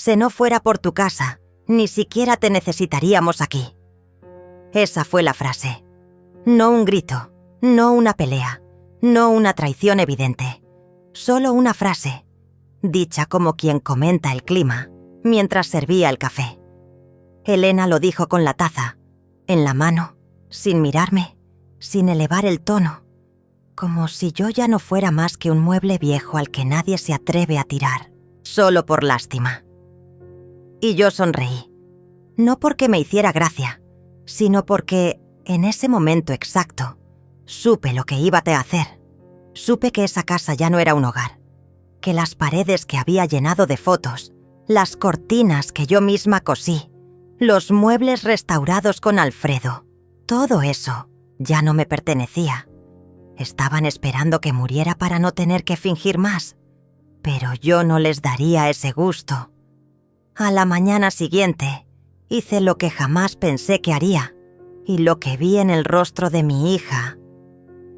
Si no fuera por tu casa, ni siquiera te necesitaríamos aquí. Esa fue la frase. No un grito, no una pelea, no una traición evidente. Solo una frase, dicha como quien comenta el clima, mientras servía el café. Elena lo dijo con la taza, en la mano, sin mirarme, sin elevar el tono, como si yo ya no fuera más que un mueble viejo al que nadie se atreve a tirar, solo por lástima. Y yo sonreí, no porque me hiciera gracia, sino porque, en ese momento exacto, supe lo que iba a hacer. Supe que esa casa ya no era un hogar, que las paredes que había llenado de fotos, las cortinas que yo misma cosí, los muebles restaurados con Alfredo, todo eso ya no me pertenecía. Estaban esperando que muriera para no tener que fingir más, pero yo no les daría ese gusto. A la mañana siguiente, hice lo que jamás pensé que haría, y lo que vi en el rostro de mi hija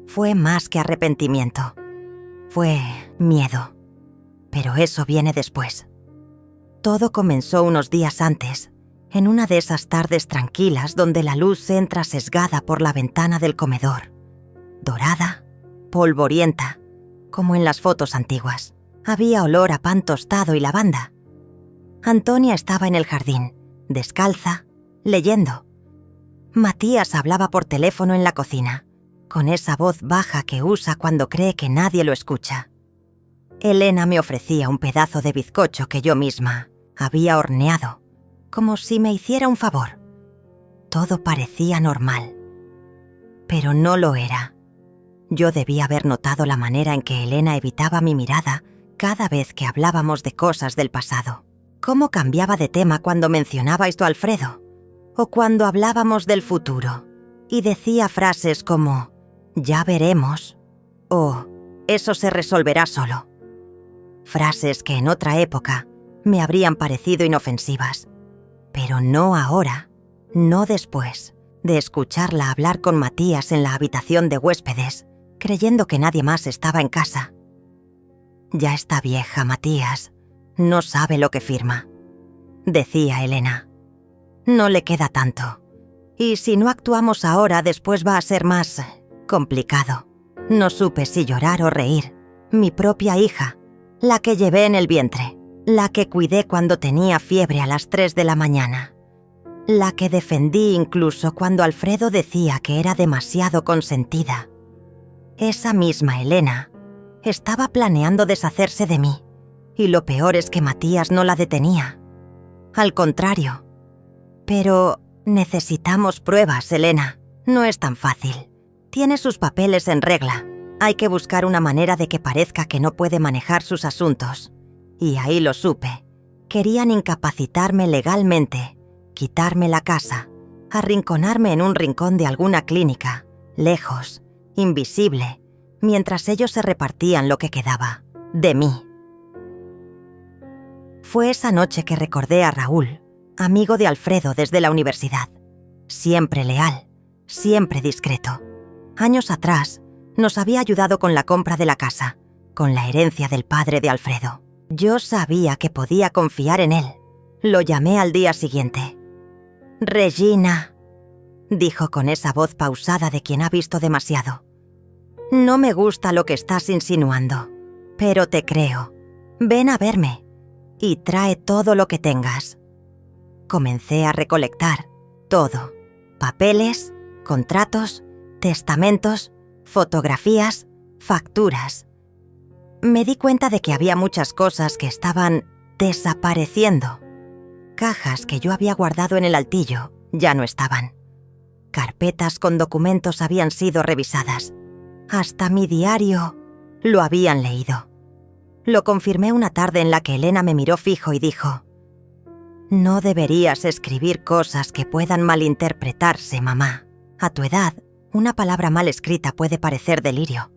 fue más que arrepentimiento. Fue miedo. Pero eso viene después. Todo comenzó unos días antes, en una de esas tardes tranquilas donde la luz entra sesgada por la ventana del comedor. Dorada, polvorienta, como en las fotos antiguas. Había olor a pan tostado y lavanda. Antonia estaba en el jardín, descalza, leyendo. Matías hablaba por teléfono en la cocina, con esa voz baja que usa cuando cree que nadie lo escucha. Elena me ofrecía un pedazo de bizcocho que yo misma había horneado, como si me hiciera un favor. Todo parecía normal, pero no lo era. Yo debía haber notado la manera en que Elena evitaba mi mirada cada vez que hablábamos de cosas del pasado. Cómo cambiaba de tema cuando mencionaba esto a Alfredo, o cuando hablábamos del futuro, y decía frases como «ya veremos» o «eso se resolverá solo». Frases que en otra época me habrían parecido inofensivas, pero no ahora, no después de escucharla hablar con Matías en la habitación de huéspedes, creyendo que nadie más estaba en casa. «Ya está vieja, Matías, no sabe lo que firma», decía Elena. «No le queda tanto. Y si no actuamos ahora, después va a ser más complicado». No supe si llorar o reír. Mi propia hija, la que llevé en el vientre, la que cuidé cuando tenía fiebre a las 3 de la mañana, la que defendí incluso cuando Alfredo decía que era demasiado consentida. Esa misma Elena estaba planeando deshacerse de mí, y lo peor es que Matías no la detenía. Al contrario. Pero necesitamos pruebas, Elena. No es tan fácil. Tiene sus papeles en regla. Hay que buscar una manera de que parezca que no puede manejar sus asuntos. Y ahí lo supe. Querían incapacitarme legalmente, quitarme la casa, arrinconarme en un rincón de alguna clínica, lejos, invisible, mientras ellos se repartían lo que quedaba, de mí. Fue esa noche que recordé a Raúl, amigo de Alfredo desde la universidad. Siempre leal, siempre discreto. Años atrás, nos había ayudado con la compra de la casa, con la herencia del padre de Alfredo. Yo sabía que podía confiar en él. Lo llamé al día siguiente. «Regina», dijo con esa voz pausada de quien ha visto demasiado. «No me gusta lo que estás insinuando, pero te creo. Ven a verme y trae todo lo que tengas». Comencé a recolectar todo. Papeles, contratos, testamentos, fotografías, facturas. Me di cuenta de que había muchas cosas que estaban desapareciendo. Cajas que yo había guardado en el altillo ya no estaban. Carpetas con documentos habían sido revisadas. Hasta mi diario lo habían leído. Lo confirmé una tarde en la que Elena me miró fijo y dijo: «No deberías escribir cosas que puedan malinterpretarse, mamá. A tu edad, una palabra mal escrita puede parecer delirio».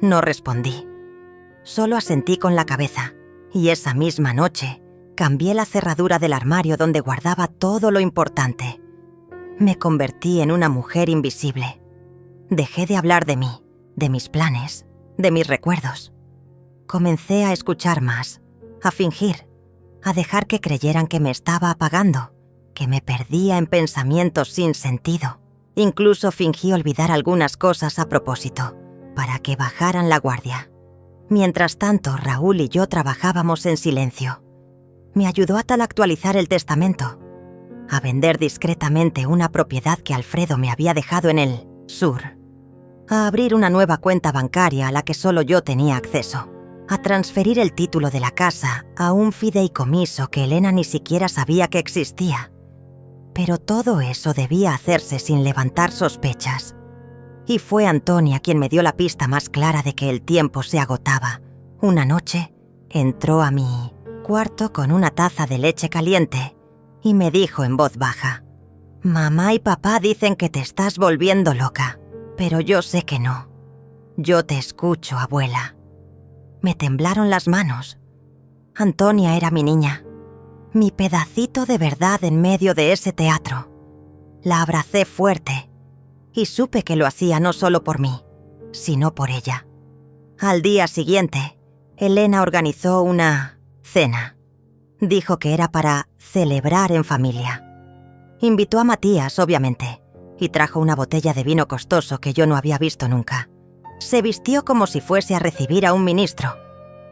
No respondí. Solo asentí con la cabeza, y esa misma noche cambié la cerradura del armario donde guardaba todo lo importante. Me convertí en una mujer invisible. Dejé de hablar de mí, de mis planes, de mis recuerdos. Comencé a escuchar más, a fingir, a dejar que creyeran que me estaba apagando, que me perdía en pensamientos sin sentido. Incluso fingí olvidar algunas cosas a propósito, para que bajaran la guardia. Mientras tanto, Raúl y yo trabajábamos en silencio. Me ayudó a tal actualizar el testamento, a vender discretamente una propiedad que Alfredo me había dejado en el sur, a abrir una nueva cuenta bancaria a la que solo yo tenía acceso, a transferir el título de la casa a un fideicomiso que Elena ni siquiera sabía que existía. Pero todo eso debía hacerse sin levantar sospechas. Y fue Antonia quien me dio la pista más clara de que el tiempo se agotaba. Una noche, entró a mi cuarto con una taza de leche caliente y me dijo en voz baja: «Mamá y papá dicen que te estás volviendo loca, pero yo sé que no. Yo te escucho, abuela». Me temblaron las manos. Antonia era mi niña, mi pedacito de verdad en medio de ese teatro. La abracé fuerte y supe que lo hacía no solo por mí, sino por ella. Al día siguiente, Elena organizó una cena. Dijo que era para celebrar en familia. Invitó a Matías, obviamente, y trajo una botella de vino costoso que yo no había visto nunca. Se vistió como si fuese a recibir a un ministro.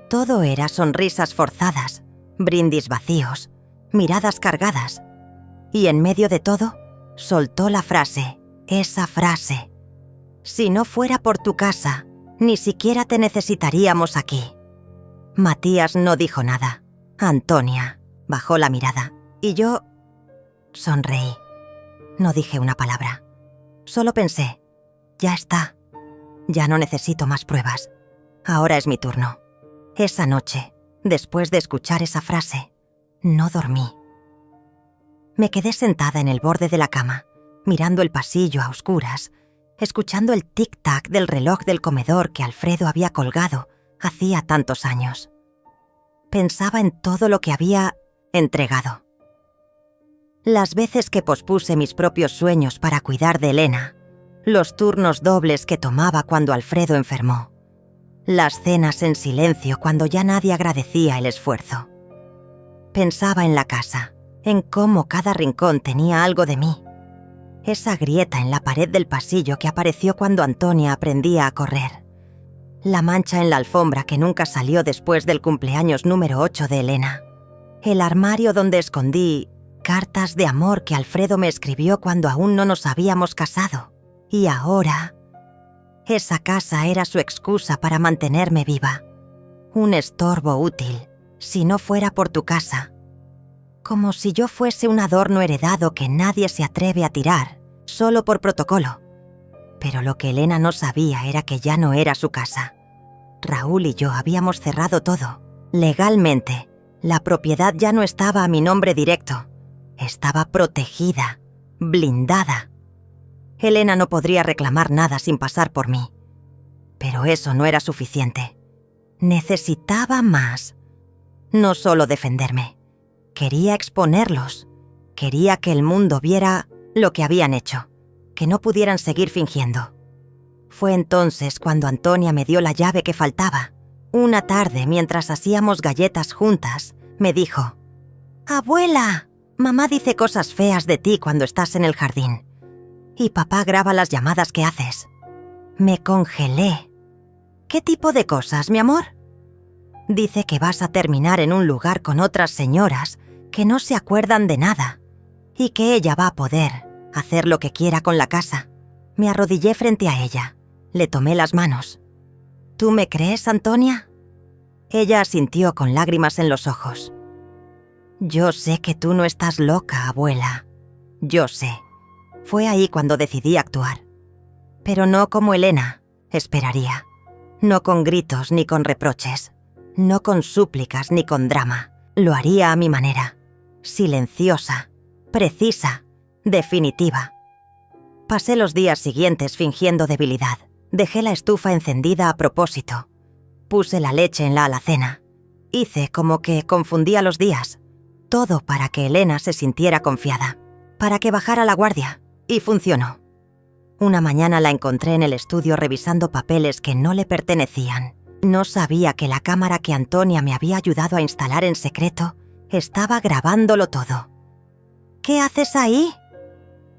Todo era sonrisas forzadas, brindis vacíos, miradas cargadas. Y en medio de todo, soltó la frase, esa frase: «Si no fuera por tu casa, ni siquiera te necesitaríamos aquí». Matías no dijo nada. Antonia bajó la mirada y yo sonreí. No dije una palabra. Solo pensé: ya está. Ya no necesito más pruebas. Ahora es mi turno. Esa noche, después de escuchar esa frase, no dormí. Me quedé sentada en el borde de la cama, mirando el pasillo a oscuras, escuchando el tic-tac del reloj del comedor que Alfredo había colgado hacía tantos años. Pensaba en todo lo que había entregado. Las veces que pospuse mis propios sueños para cuidar de Elena, los turnos dobles que tomaba cuando Alfredo enfermó, las cenas en silencio cuando ya nadie agradecía el esfuerzo. Pensaba en la casa, en cómo cada rincón tenía algo de mí. Esa grieta en la pared del pasillo que apareció cuando Antonia aprendía a correr. La mancha en la alfombra que nunca salió después del cumpleaños número 8 de Elena. El armario donde escondí cartas de amor que Alfredo me escribió cuando aún no nos habíamos casado. Y ahora, esa casa era su excusa para mantenerme viva. Un estorbo útil, si no fuera por tu casa. Como si yo fuese un adorno heredado que nadie se atreve a tirar, solo por protocolo. Pero lo que Elena no sabía era que ya no era su casa. Raúl y yo habíamos cerrado todo. Legalmente, la propiedad ya no estaba a mi nombre directo. Estaba protegida, blindada. Elena no podría reclamar nada sin pasar por mí. Pero eso no era suficiente. Necesitaba más. No solo defenderme. Quería exponerlos. Quería que el mundo viera lo que habían hecho. Que no pudieran seguir fingiendo. Fue entonces cuando Antonia me dio la llave que faltaba. Una tarde, mientras hacíamos galletas juntas, me dijo: «Abuela, mamá dice cosas feas de ti cuando estás en el jardín. Y papá graba las llamadas que haces». Me congelé. «¿Qué tipo de cosas, mi amor?» «Dice que vas a terminar en un lugar con otras señoras que no se acuerdan de nada y que ella va a poder hacer lo que quiera con la casa». Me arrodillé frente a ella. Le tomé las manos. «¿Tú me crees, Antonia?» Ella asintió con lágrimas en los ojos. «Yo sé que tú no estás loca, abuela. Yo sé». Fue ahí cuando decidí actuar. Pero no como Elena esperaría. No con gritos ni con reproches. No con súplicas ni con drama. Lo haría a mi manera. Silenciosa, precisa, definitiva. Pasé los días siguientes fingiendo debilidad. Dejé la estufa encendida a propósito. Puse la leche en la alacena. Hice como que confundía los días. Todo para que Elena se sintiera confiada. Para que bajara la guardia. Y funcionó. Una mañana la encontré en el estudio revisando papeles que no le pertenecían. No sabía que la cámara que Antonia me había ayudado a instalar en secreto Estaba grabándolo todo. «¿Qué haces ahí?»,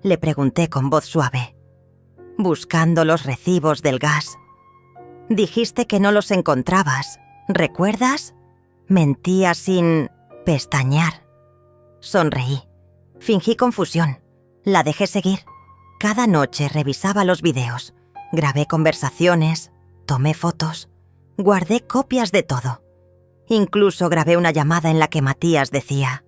le pregunté con voz suave. «Buscando los recibos del gas. Dijiste que no los encontrabas, ¿recuerdas?». Mentía sin pestañear. Sonreí. Fingí confusión. La dejé seguir. Cada noche revisaba los videos. Grabé conversaciones, tomé fotos, guardé copias de todo. Incluso grabé una llamada en la que Matías decía: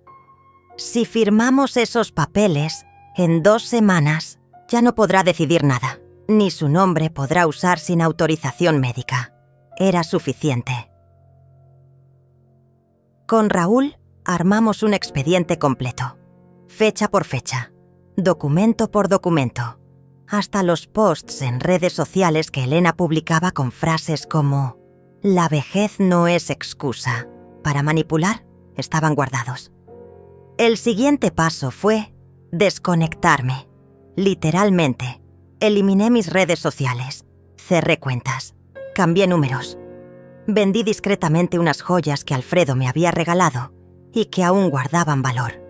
«Si firmamos esos papeles, en 2 semanas ya no podrá decidir nada, ni su nombre podrá usar sin autorización médica». Era suficiente. Con Raúl armamos un expediente completo, fecha por fecha, documento por documento, hasta los posts en redes sociales que Elena publicaba con frases como «La vejez no es excusa» para manipular, estaban guardados. El siguiente paso fue desconectarme. Literalmente, eliminé mis redes sociales, cerré cuentas, cambié números. Vendí discretamente unas joyas que Alfredo me había regalado y que aún guardaban valor.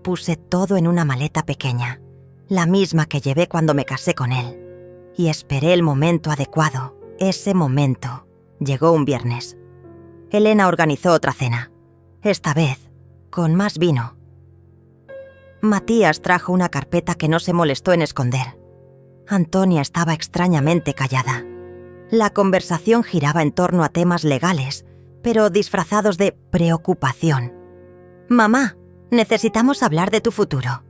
Puse todo en una maleta pequeña, la misma que llevé cuando me casé con él, y esperé el momento adecuado. Ese momento llegó un viernes. Elena organizó otra cena, esta vez con más vino. Matías trajo una carpeta que no se molestó en esconder. Antonia estaba extrañamente callada. La conversación giraba en torno a temas legales, pero disfrazados de preocupación. «Mamá, necesitamos hablar de tu futuro»,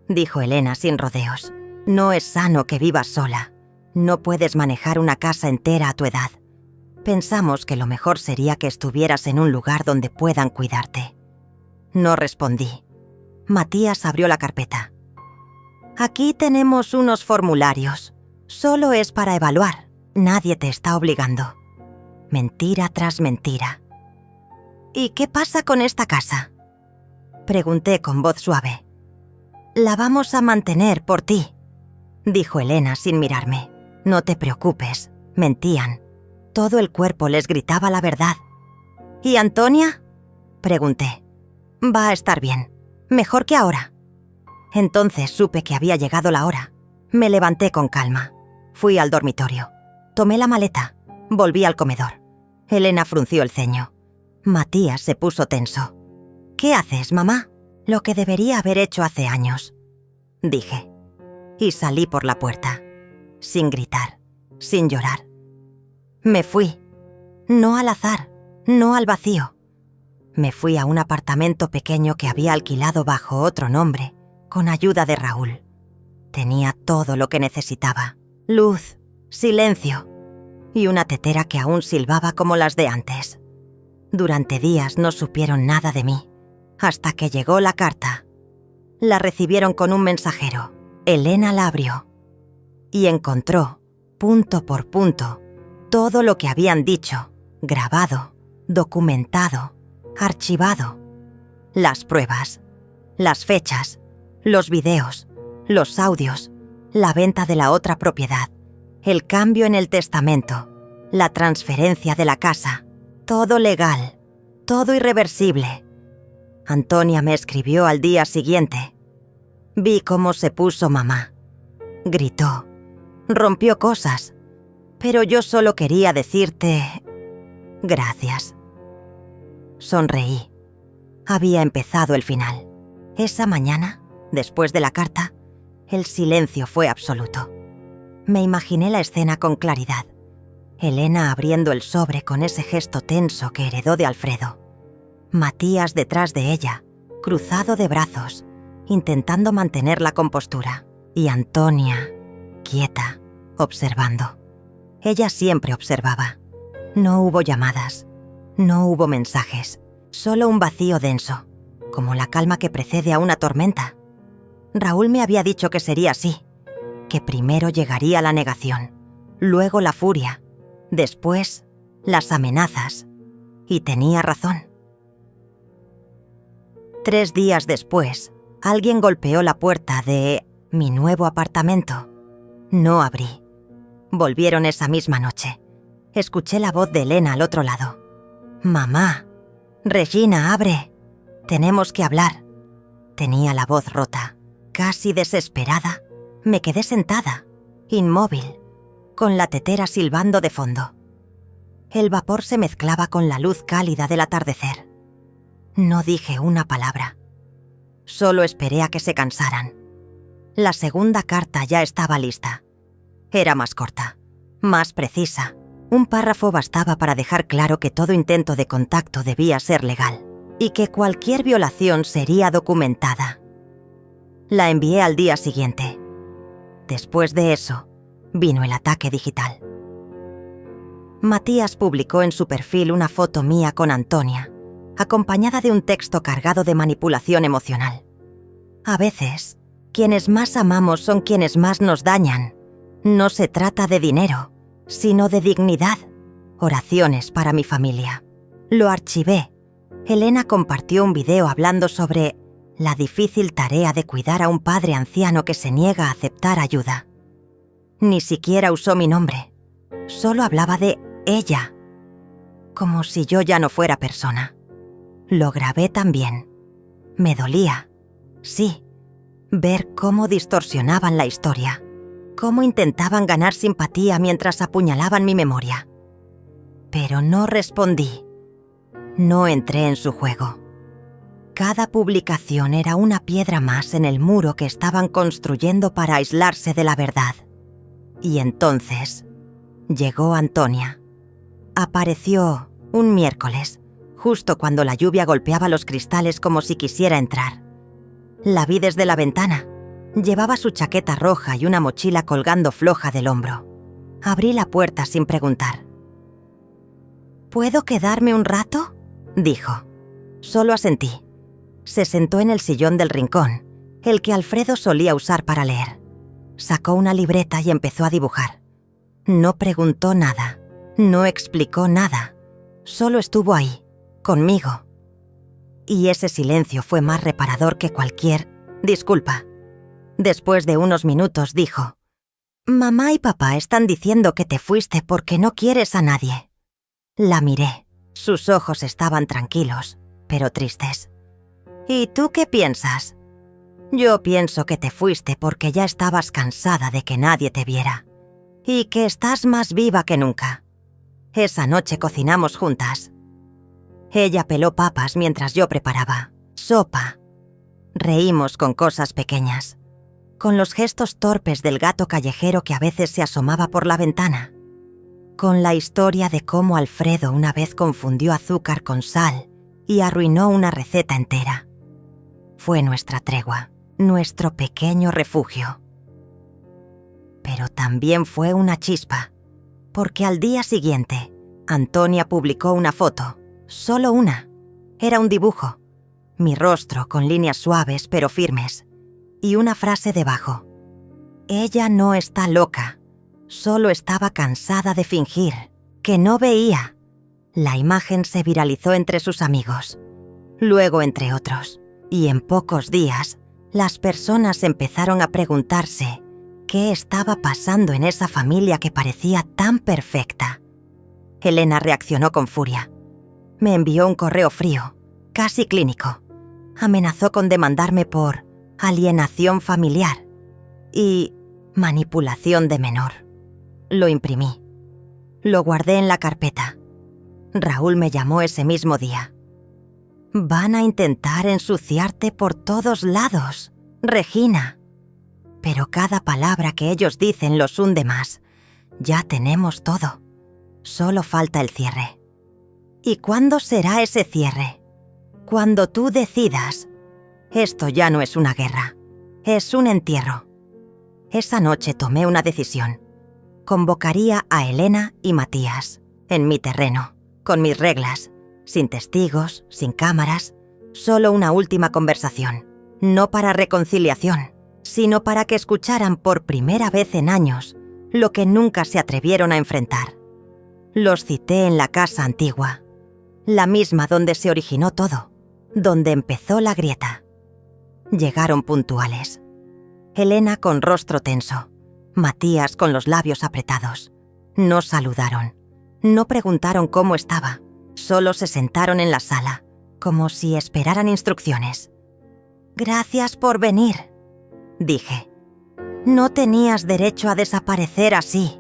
dijo Elena sin rodeos. «No es sano que vivas sola. No puedes manejar una casa entera a tu edad. Pensamos que lo mejor sería que estuvieras en un lugar donde puedan cuidarte». No respondí. Matías abrió la carpeta. «Aquí tenemos unos formularios. Solo es para evaluar. Nadie te está obligando». Mentira tras mentira. «¿Y qué pasa con esta casa?», pregunté con voz suave. «La vamos a mantener por ti», dijo Elena sin mirarme. «No te preocupes», mentían. Todo el cuerpo les gritaba la verdad. «¿Y Antonia?», pregunté. «Va a estar bien, mejor que ahora». Entonces supe que había llegado la hora. Me levanté con calma. Fui al dormitorio. Tomé la maleta. Volví al comedor. Elena frunció el ceño. Matías se puso tenso. «¿Qué haces, mamá?». «Lo que debería haber hecho hace años», dije. Y salí por la puerta, sin gritar, sin llorar. Me fui. No al azar, no al vacío. Me fui a un apartamento pequeño que había alquilado bajo otro nombre, con ayuda de Raúl. Tenía todo lo que necesitaba: luz, silencio y una tetera que aún silbaba como las de antes. Durante días no supieron nada de mí, hasta que llegó la carta. La recibieron con un mensajero. Elena la abrió y encontró, punto por punto, todo lo que habían dicho, grabado, documentado, archivado. Las pruebas, las fechas, los videos, los audios, la venta de la otra propiedad, el cambio en el testamento, la transferencia de la casa. Todo legal, todo irreversible. Antonia me escribió al día siguiente. Vi cómo se puso mamá. Gritó, rompió cosas, pero yo solo quería decirte gracias. Sonreí. Había empezado el final. Esa mañana, después de la carta, el silencio fue absoluto. Me imaginé la escena con claridad. Elena abriendo el sobre con ese gesto tenso que heredó de Alfredo. Matías detrás de ella, cruzado de brazos, intentando mantener la compostura. Y Antonia, quieta, observando. Ella siempre observaba. No hubo llamadas, no hubo mensajes, solo un vacío denso, como la calma que precede a una tormenta. Raúl me había dicho que sería así, que primero llegaría la negación, luego la furia, después las amenazas. Y tenía razón. 3 días después, alguien golpeó la puerta de mi nuevo apartamento. No abrí. Volvieron esa misma noche. Escuché la voz de Elena al otro lado. «Mamá, Regina, abre». Tenemos que hablar. Tenía la voz rota. Casi desesperada, me quedé sentada, inmóvil, con la tetera silbando de fondo. El vapor se mezclaba con la luz cálida del atardecer. No dije una palabra. Solo esperé a que se cansaran. La segunda carta ya estaba lista. Era más corta, más precisa. Un párrafo bastaba para dejar claro que todo intento de contacto debía ser legal y que cualquier violación sería documentada. La envié al día siguiente. Después de eso, vino el ataque digital. Matías publicó en su perfil una foto mía con Antonia, acompañada de un texto cargado de manipulación emocional. A veces, quienes más amamos son quienes más nos dañan. No se trata de dinero, sino de dignidad. Oraciones para mi familia. Lo archivé. Elena compartió un video hablando sobre la difícil tarea de cuidar a un padre anciano que se niega a aceptar ayuda. Ni siquiera usó mi nombre. Solo hablaba de ella, como si yo ya no fuera persona. Lo grabé también. Me dolía, sí, ver cómo distorsionaban la historia, cómo intentaban ganar simpatía mientras apuñalaban mi memoria. Pero no respondí. No entré en su juego. Cada publicación era una piedra más en el muro que estaban construyendo para aislarse de la verdad. Y entonces llegó Antonia. Apareció un miércoles, justo cuando la lluvia golpeaba los cristales como si quisiera entrar. La vi desde la ventana. Llevaba su chaqueta roja y una mochila colgando floja del hombro. Abrí la puerta sin preguntar. ¿Puedo quedarme un rato?, dijo. Solo asentí. Se sentó en el sillón del rincón, el que Alfredo solía usar para leer. Sacó una libreta y empezó a dibujar. No preguntó nada, no explicó nada. Solo estuvo ahí, conmigo. Y ese silencio fue más reparador que cualquier disculpa. Después de unos minutos dijo: «Mamá y papá están diciendo que te fuiste porque no quieres a nadie». La miré. Sus ojos estaban tranquilos, pero tristes. «¿Y tú qué piensas?» «Yo pienso que te fuiste porque ya estabas cansada de que nadie te viera. Y que estás más viva que nunca. Esa noche cocinamos juntas. Ella peló papas mientras yo preparaba sopa. Reímos con cosas pequeñas, con los gestos torpes del gato callejero que a veces se asomaba por la ventana, con la historia de cómo Alfredo una vez confundió azúcar con sal y arruinó una receta entera. Fue nuestra tregua, nuestro pequeño refugio. Pero también fue una chispa, porque al día siguiente, Antonia publicó una foto, solo una. Era un dibujo, mi rostro con líneas suaves pero firmes, y una frase debajo. Ella no está loca, solo estaba cansada de fingir, que no veía. La imagen se viralizó entre sus amigos, luego entre otros, y en pocos días, las personas empezaron a preguntarse qué estaba pasando en esa familia que parecía tan perfecta. Elena reaccionó con furia. Me envió un correo frío, casi clínico. Amenazó con demandarme por alienación familiar y manipulación de menor. Lo imprimí. Lo guardé en la carpeta. Raúl me llamó ese mismo día. «Van a intentar ensuciarte por todos lados, Regina. Pero cada palabra que ellos dicen los hunde más. Ya tenemos todo. Solo falta el cierre». «¿Y cuándo será ese cierre?» «Cuando tú decidas. Esto ya no es una guerra. Es un entierro». Esa noche tomé una decisión. Convocaría a Elena y Matías, en mi terreno, con mis reglas, sin testigos, sin cámaras, solo una última conversación, no para reconciliación, sino para que escucharan por primera vez en años lo que nunca se atrevieron a enfrentar. Los cité en la casa antigua, la misma donde se originó todo, donde empezó la grieta. Llegaron puntuales. Elena con rostro tenso, Matías con los labios apretados. No saludaron, no preguntaron cómo estaba, solo se sentaron en la sala, como si esperaran instrucciones. «Gracias por venir», dije. «No tenías derecho a desaparecer así»,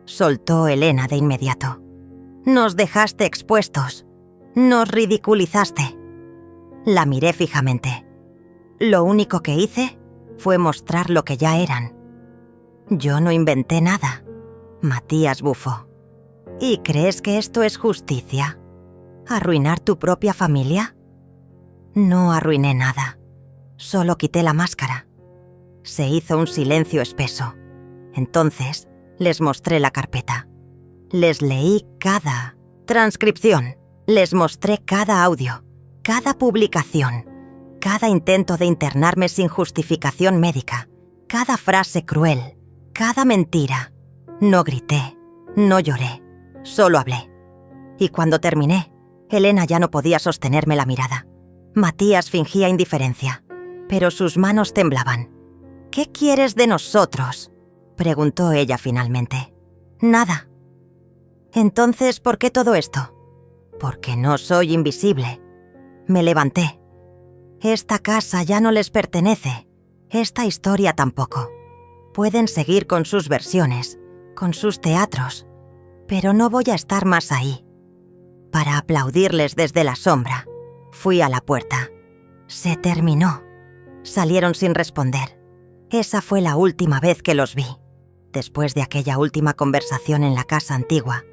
soltó Elena de inmediato. «Nos dejaste expuestos. Nos ridiculizaste». La miré fijamente. Lo único que hice fue mostrar lo que ya eran. Yo no inventé nada. Matías bufó. ¿Y crees que esto es justicia? ¿Arruinar tu propia familia? No arruiné nada. Solo quité la máscara. Se hizo un silencio espeso. Entonces les mostré la carpeta. Les leí cada transcripción. Les mostré cada audio, cada publicación, cada intento de internarme sin justificación médica, cada frase cruel, cada mentira. No grité, no lloré, solo hablé. Y cuando terminé, Elena ya no podía sostenerme la mirada. Matías fingía indiferencia, pero sus manos temblaban. «¿Qué quieres de nosotros?», preguntó ella finalmente. «Nada». «Entonces, ¿por qué todo esto?» «Porque no soy invisible». Me levanté. «Esta casa ya no les pertenece. Esta historia tampoco. Pueden seguir con sus versiones, con sus teatros, pero no voy a estar más ahí». Para aplaudirles desde la sombra, fui a la puerta. Se terminó. Salieron sin responder. Esa fue la última vez que los vi. Después de aquella última conversación en la casa antigua,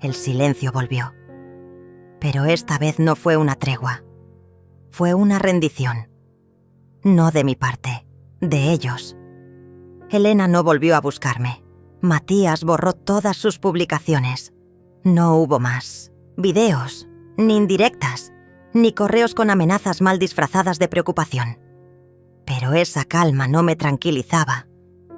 el silencio volvió. Pero esta vez no fue una tregua. Fue una rendición. No de mi parte, de ellos. Elena no volvió a buscarme. Matías borró todas sus publicaciones. No hubo más videos, ni indirectas, ni correos con amenazas mal disfrazadas de preocupación. Pero esa calma no me tranquilizaba.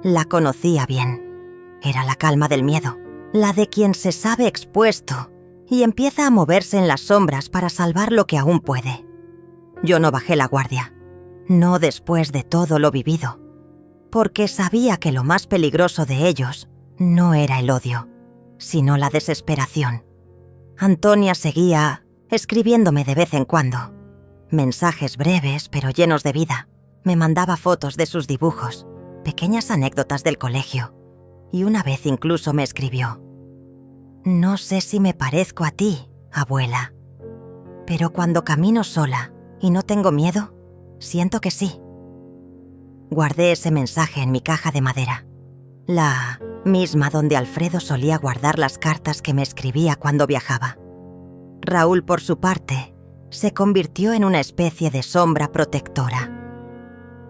La conocía bien. Era la calma del miedo, la de quien se sabe expuesto y empieza a moverse en las sombras para salvar lo que aún puede. Yo no bajé la guardia, no después de todo lo vivido, porque sabía que lo más peligroso de ellos no era el odio, sino la desesperación. Antonia seguía escribiéndome de vez en cuando. Mensajes breves pero llenos de vida. Me mandaba fotos de sus dibujos, pequeñas anécdotas del colegio, y una vez incluso me escribió: «No sé si me parezco a ti, abuela, pero cuando camino sola y no tengo miedo, siento que sí». Guardé ese mensaje en mi caja de madera, la misma donde Alfredo solía guardar las cartas que me escribía cuando viajaba. Raúl, por su parte, se convirtió en una especie de sombra protectora.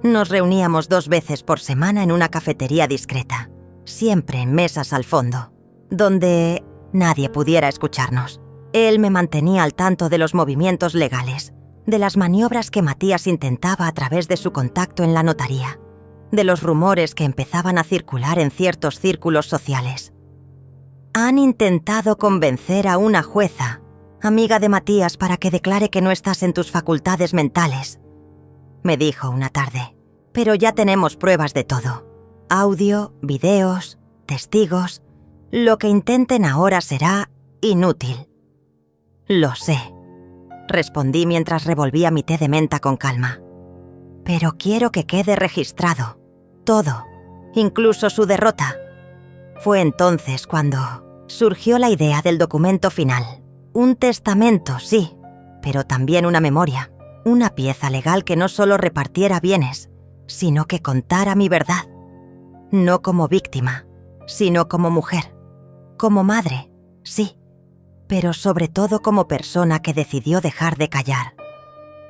Nos reuníamos 2 veces por semana en una cafetería discreta, siempre en mesas al fondo, donde nadie pudiera escucharnos. Él me mantenía al tanto de los movimientos legales, de las maniobras que Matías intentaba a través de su contacto en la notaría, de los rumores que empezaban a circular en ciertos círculos sociales. «Han intentado convencer a una jueza, amiga de Matías, para que declare que no estás en tus facultades mentales», me dijo una tarde. «Pero ya tenemos pruebas de todo. Audio, videos, testigos. Lo que intenten ahora será inútil». «Lo sé», respondí mientras revolvía mi té de menta con calma. «Pero quiero que quede registrado. Todo, incluso su derrota». Fue entonces cuando surgió la idea del documento final. Un testamento, sí, pero también una memoria. Una pieza legal que no solo repartiera bienes, sino que contara mi verdad. No como víctima, sino como mujer. Como madre, sí, pero sobre todo como persona que decidió dejar de callar.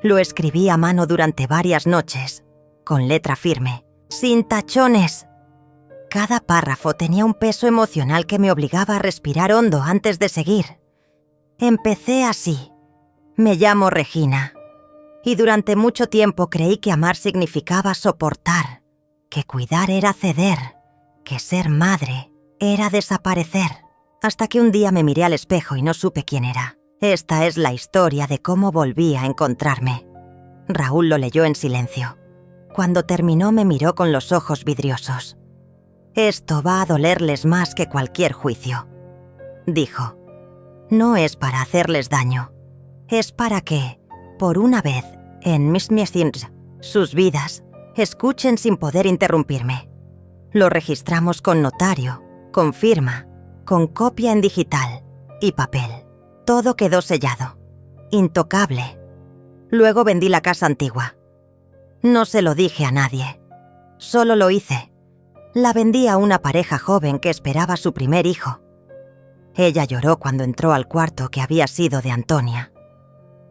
Lo escribí a mano durante varias noches, con letra firme, sin tachones. Cada párrafo tenía un peso emocional que me obligaba a respirar hondo antes de seguir. Empecé así: «Me llamo Regina, y durante mucho tiempo creí que amar significaba soportar, que cuidar era ceder, que ser madre era desaparecer». Hasta que un día me miré al espejo y no supe quién era. Esta es la historia de cómo volví a encontrarme. Raúl lo leyó en silencio. Cuando terminó me miró con los ojos vidriosos. «Esto va a dolerles más que cualquier juicio», dijo. «No es para hacerles daño. Es para que, Por una vez, en mis miecins, sus vidas, escuchen sin poder interrumpirme. Lo registramos con notario, con firma, con copia en digital y papel. Todo quedó sellado, intocable. Luego vendí la casa antigua. No se lo dije a nadie. Solo lo hice. La vendí a una pareja joven que esperaba su primer hijo. Ella lloró cuando entró al cuarto que había sido de Antonia.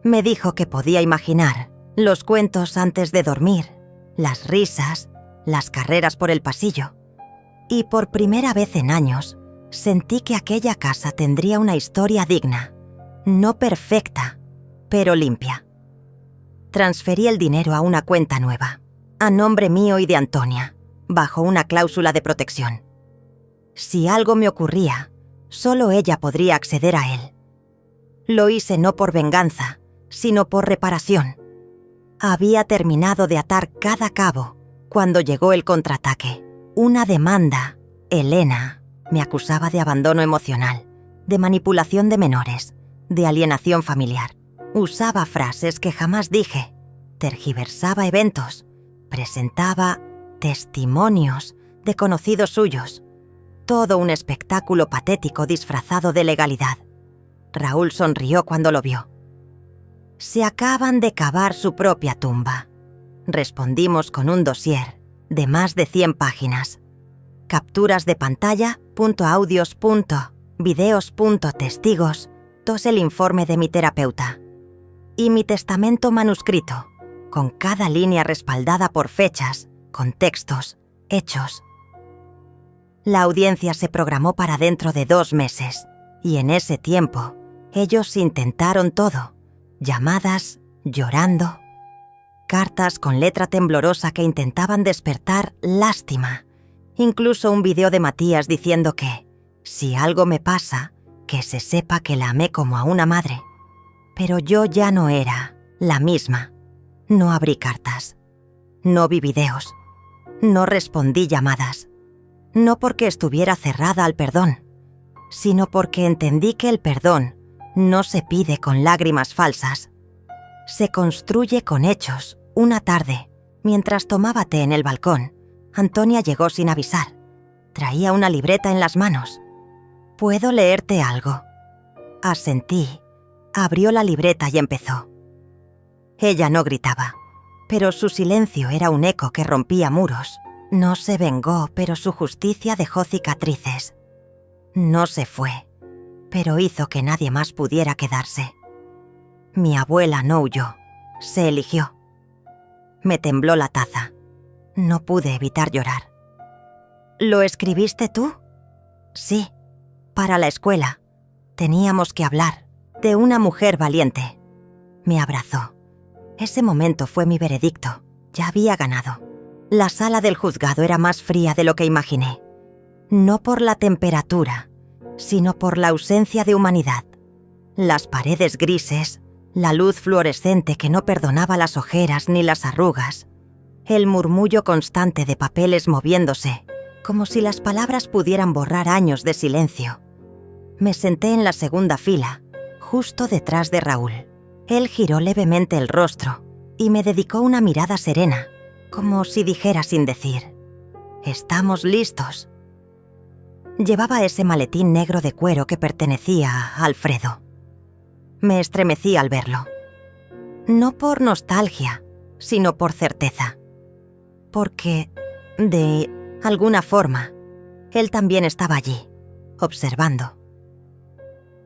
Me dijo que podía imaginar los cuentos antes de dormir, las risas, las carreras por el pasillo. Y por primera vez en años, sentí que aquella casa tendría una historia digna, no perfecta, pero limpia. Transferí el dinero a una cuenta nueva, a nombre mío y de Antonia, bajo una cláusula de protección. Si algo me ocurría, solo ella podría acceder a él. Lo hice no por venganza, sino por reparación. Había terminado de atar cada cabo cuando llegó el contraataque. Una demanda. Elena me acusaba de abandono emocional, de manipulación de menores, de alienación familiar. Usaba frases que jamás dije, tergiversaba eventos, presentaba testimonios de conocidos suyos. Todo un espectáculo patético disfrazado de legalidad. Raúl sonrió cuando lo vio. Se acaban de cavar su propia tumba. Respondimos con un dossier de más de 100 páginas. Capturas de pantalla, audios, videos, testigos, el informe de mi terapeuta. Y mi testamento manuscrito, con cada línea respaldada por fechas, contextos, hechos. La audiencia se programó para dentro de 2 meses, y en ese tiempo, ellos intentaron todo. Llamadas, llorando, cartas con letra temblorosa que intentaban despertar lástima, incluso un video de Matías diciendo que, si algo me pasa, que se sepa que la amé como a una madre. Pero yo ya no era la misma. No abrí cartas, no vi videos, no respondí llamadas, no porque estuviera cerrada al perdón, sino porque entendí que el perdón no se pide con lágrimas falsas. Se construye con hechos. Una tarde, mientras tomaba té en el balcón, Antonia llegó sin avisar. Traía una libreta en las manos. «¿Puedo leerte algo?» Asentí. Abrió la libreta y empezó. Ella no gritaba, pero su silencio era un eco que rompía muros. No se vengó, pero su justicia dejó cicatrices. No se fue, pero hizo que nadie más pudiera quedarse. Mi abuela no huyó, se eligió. Me tembló la taza. No pude evitar llorar. ¿Lo escribiste tú? Sí, para la escuela. Teníamos que hablar de una mujer valiente. Me abrazó. Ese momento fue mi veredicto. Ya había ganado. La sala del juzgado era más fría de lo que imaginé. No por la temperatura, sino por la ausencia de humanidad. Las paredes grises, la luz fluorescente que no perdonaba las ojeras ni las arrugas, el murmullo constante de papeles moviéndose, como si las palabras pudieran borrar años de silencio. Me senté en la segunda fila, justo detrás de Raúl. Él giró levemente el rostro y me dedicó una mirada serena, como si dijera sin decir: «Estamos listos». Llevaba ese maletín negro de cuero que pertenecía a Alfredo. Me estremecí al verlo. No por nostalgia, sino por certeza. Porque, de alguna forma, él también estaba allí, observando.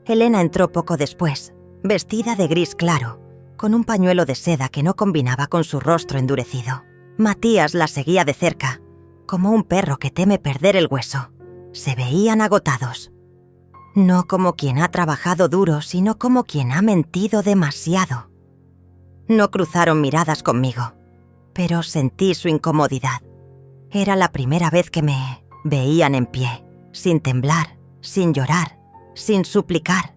Elena entró poco después, vestida de gris claro, con un pañuelo de seda que no combinaba con su rostro endurecido. Matías la seguía de cerca, como un perro que teme perder el hueso. Se veían agotados. No como quien ha trabajado duro, sino como quien ha mentido demasiado. No cruzaron miradas conmigo, pero sentí su incomodidad. Era la primera vez que me veían en pie, sin temblar, sin llorar, sin suplicar.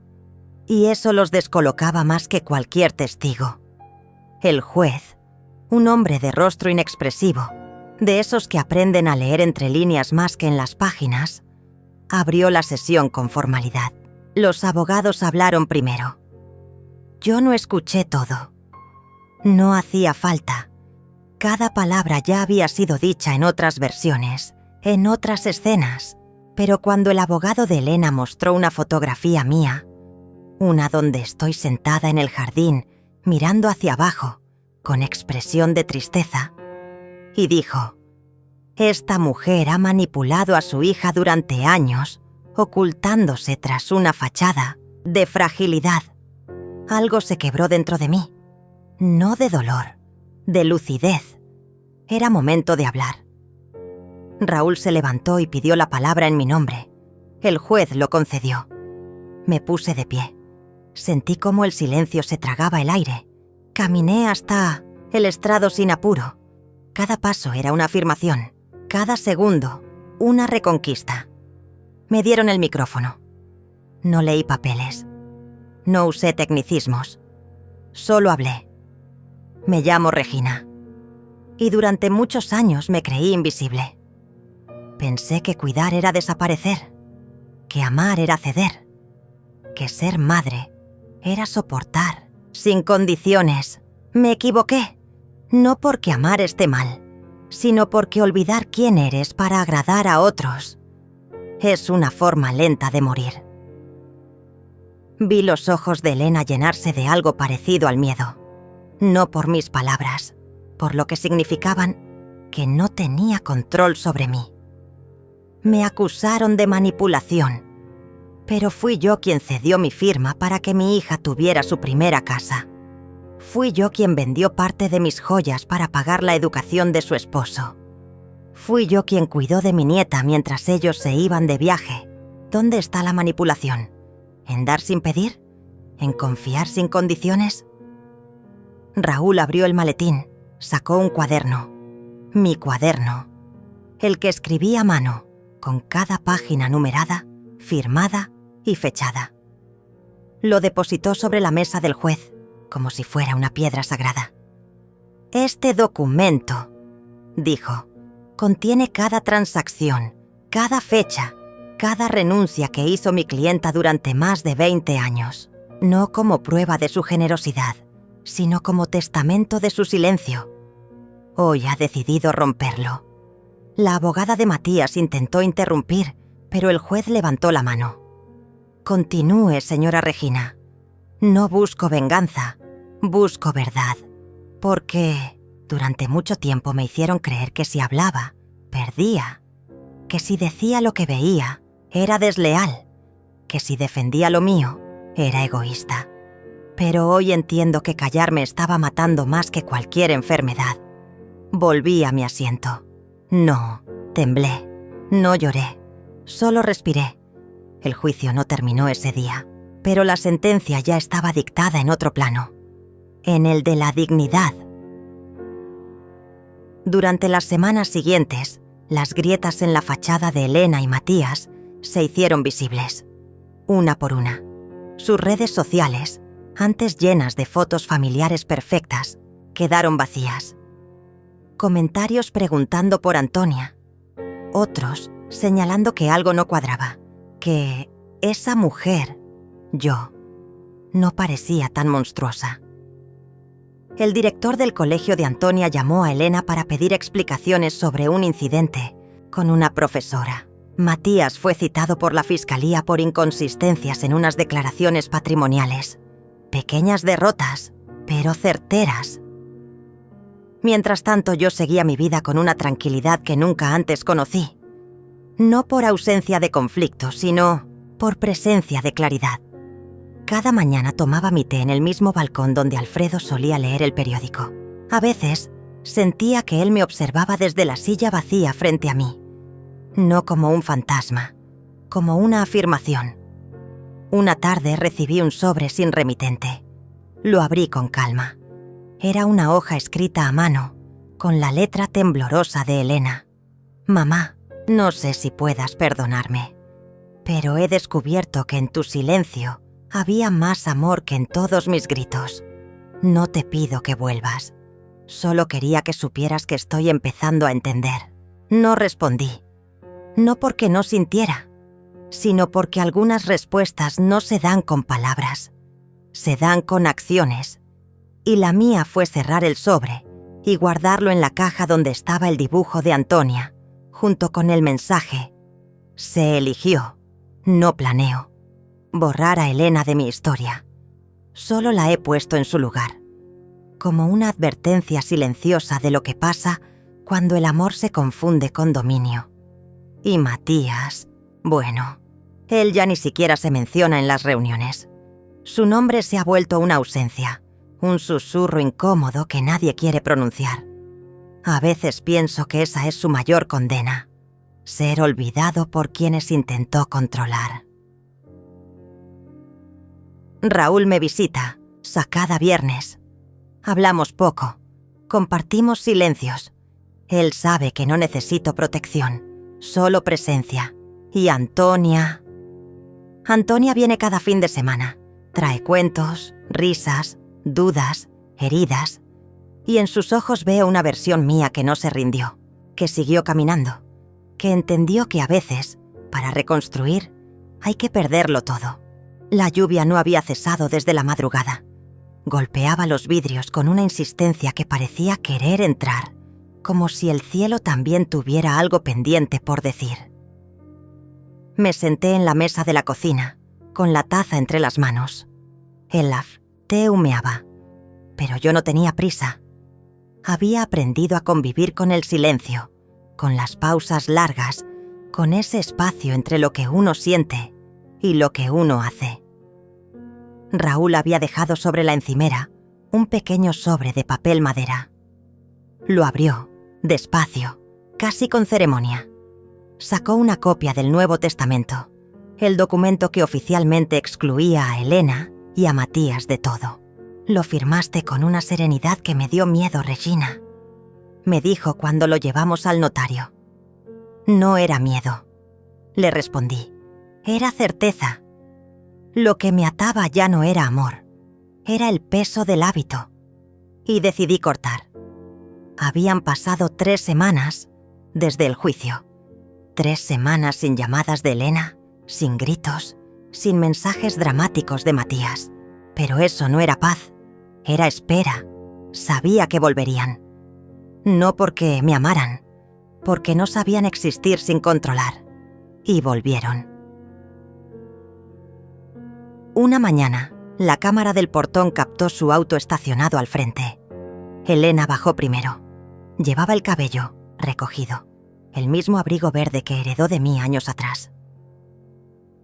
Y eso los descolocaba más que cualquier testigo. El juez, un hombre de rostro inexpresivo, de esos que aprenden a leer entre líneas más que en las páginas, abrió la sesión con formalidad. Los abogados hablaron primero. Yo no escuché todo. No hacía falta. Cada palabra ya había sido dicha en otras versiones, en otras escenas, pero cuando el abogado de Elena mostró una fotografía mía, una donde estoy sentada en el jardín, mirando hacia abajo, con expresión de tristeza, y dijo: «Esta mujer ha manipulado a su hija durante años, ocultándose tras una fachada de fragilidad». Algo se quebró dentro de mí. No de dolor, de lucidez. Era momento de hablar. Raúl se levantó y pidió la palabra en mi nombre. El juez lo concedió. Me puse de pie. Sentí cómo el silencio se tragaba el aire. Caminé hasta el estrado sin apuro. Cada paso era una afirmación. Cada segundo, una reconquista. Me dieron el micrófono. No leí papeles. No usé tecnicismos. Solo hablé. Me llamo Regina. Y durante muchos años me creí invisible. Pensé que cuidar era desaparecer, que amar era ceder, que ser madre era soportar, sin condiciones. Me equivoqué, no porque amar esté mal, sino porque olvidar quién eres para agradar a otros es una forma lenta de morir. Vi los ojos de Elena llenarse de algo parecido al miedo. No por mis palabras, por lo que significaban que no tenía control sobre mí. Me acusaron de manipulación, pero fui yo quien cedió mi firma para que mi hija tuviera su primera casa. Fui yo quien vendió parte de mis joyas para pagar la educación de su esposo. Fui yo quien cuidó de mi nieta mientras ellos se iban de viaje. ¿Dónde está la manipulación? ¿En dar sin pedir? ¿En confiar sin condiciones? Raúl abrió el maletín, sacó un cuaderno. Mi cuaderno. El que escribí a mano, con cada página numerada, firmada y fechada. Lo depositó sobre la mesa del juez, como si fuera una piedra sagrada. «Este documento», dijo, «contiene cada transacción, cada fecha, cada renuncia que hizo mi clienta durante más de 20 años, no como prueba de su generosidad, sino como testamento de su silencio. Hoy ha decidido romperlo». La abogada de Matías intentó interrumpir, pero el juez levantó la mano. «Continúe, señora Regina. No busco venganza, busco verdad. Porque durante mucho tiempo me hicieron creer que si hablaba, perdía. Que si decía lo que veía, era desleal. Que si defendía lo mío, era egoísta. Pero hoy entiendo que callar me estaba matando más que cualquier enfermedad». Volví a mi asiento. No, temblé, no lloré, solo respiré. El juicio no terminó ese día, pero la sentencia ya estaba dictada en otro plano, en el de la dignidad. Durante las semanas siguientes, las grietas en la fachada de Elena y Matías se hicieron visibles, una por una. Sus redes sociales, antes llenas de fotos familiares perfectas, quedaron vacías. Comentarios preguntando por Antonia. Otros señalando que algo no cuadraba, que esa mujer, yo, no parecía tan monstruosa. El director del colegio de Antonia llamó a Elena para pedir explicaciones sobre un incidente con una profesora. Matías fue citado por la fiscalía por inconsistencias en unas declaraciones patrimoniales. Pequeñas derrotas, pero certeras. Mientras tanto, yo seguía mi vida con una tranquilidad que nunca antes conocí. No por ausencia de conflicto, sino por presencia de claridad. Cada mañana tomaba mi té en el mismo balcón donde Alfredo solía leer el periódico. A veces, sentía que él me observaba desde la silla vacía frente a mí. No como un fantasma, como una afirmación. Una tarde recibí un sobre sin remitente. Lo abrí con calma. Era una hoja escrita a mano, con la letra temblorosa de Elena. «Mamá, no sé si puedas perdonarme, pero he descubierto que en tu silencio había más amor que en todos mis gritos. No te pido que vuelvas. Solo quería que supieras que estoy empezando a entender». No respondí. No porque no sintiera, sino porque algunas respuestas no se dan con palabras, se dan con acciones. y la mía fue cerrar el sobre y guardarlo en la caja donde estaba el dibujo de Antonia, junto con el mensaje: se eligió, no planeo, borrar a Elena de mi historia. Solo la he puesto en su lugar, como una advertencia silenciosa de lo que pasa cuando el amor se confunde con dominio. Y Matías, bueno, él ya ni siquiera se menciona en las reuniones. Su nombre se ha vuelto una ausencia, un susurro incómodo que nadie quiere pronunciar. A veces pienso que esa es su mayor condena: ser olvidado por quienes intentó controlar. Raúl me visita, cada viernes. Hablamos poco, compartimos silencios. Él sabe que no necesito protección, solo presencia. Y Antonia viene cada fin de semana. Trae cuentos, risas, dudas, heridas. Y en sus ojos veo una versión mía que no se rindió, que siguió caminando, que entendió que a veces, para reconstruir, hay que perderlo todo. La lluvia no había cesado desde la madrugada. Golpeaba los vidrios con una insistencia que parecía querer entrar, como si el cielo también tuviera algo pendiente por decir. Me senté en la mesa de la cocina, con la taza entre las manos. El té humeaba, pero yo no tenía prisa. Había aprendido a convivir con el silencio, con las pausas largas, con ese espacio entre lo que uno siente y lo que uno hace. Raúl había dejado sobre la encimera un pequeño sobre de papel madera. Lo abrió, despacio, casi con ceremonia. Sacó una copia del Nuevo Testamento, el documento que oficialmente excluía a Elena y a Matías de todo. Lo firmaste con una serenidad que me dio miedo, Regina, me dijo cuando lo llevamos al notario. No era miedo, le respondí. Era certeza. Lo que me ataba ya no era amor, era el peso del hábito. Y decidí cortar. Habían pasado 3 semanas desde el juicio. 3 semanas sin llamadas de Elena, sin gritos, sin mensajes dramáticos de Matías. Pero eso no era paz, era espera. Sabía que volverían. No porque me amaran, porque no sabían existir sin controlar. Y volvieron. Una mañana, la cámara del portón captó su auto estacionado al frente. Elena bajó primero. Llevaba el cabello recogido, el mismo abrigo verde que heredó de mí años atrás.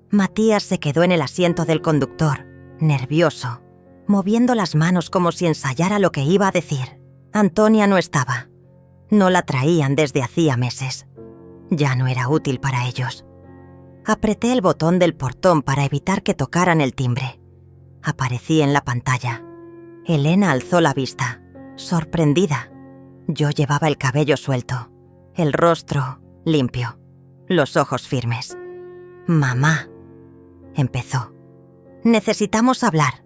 Matías se quedó en el asiento del conductor, nervioso, moviendo las manos como si ensayara lo que iba a decir. Antonia no estaba. No la traían desde hacía meses. Ya no era útil para ellos. Apreté el botón del portón para evitar que tocaran el timbre. Aparecí en la pantalla. Elena alzó la vista, sorprendida. Yo llevaba el cabello suelto, el rostro limpio, los ojos firmes. «Mamá», empezó. «Necesitamos hablar.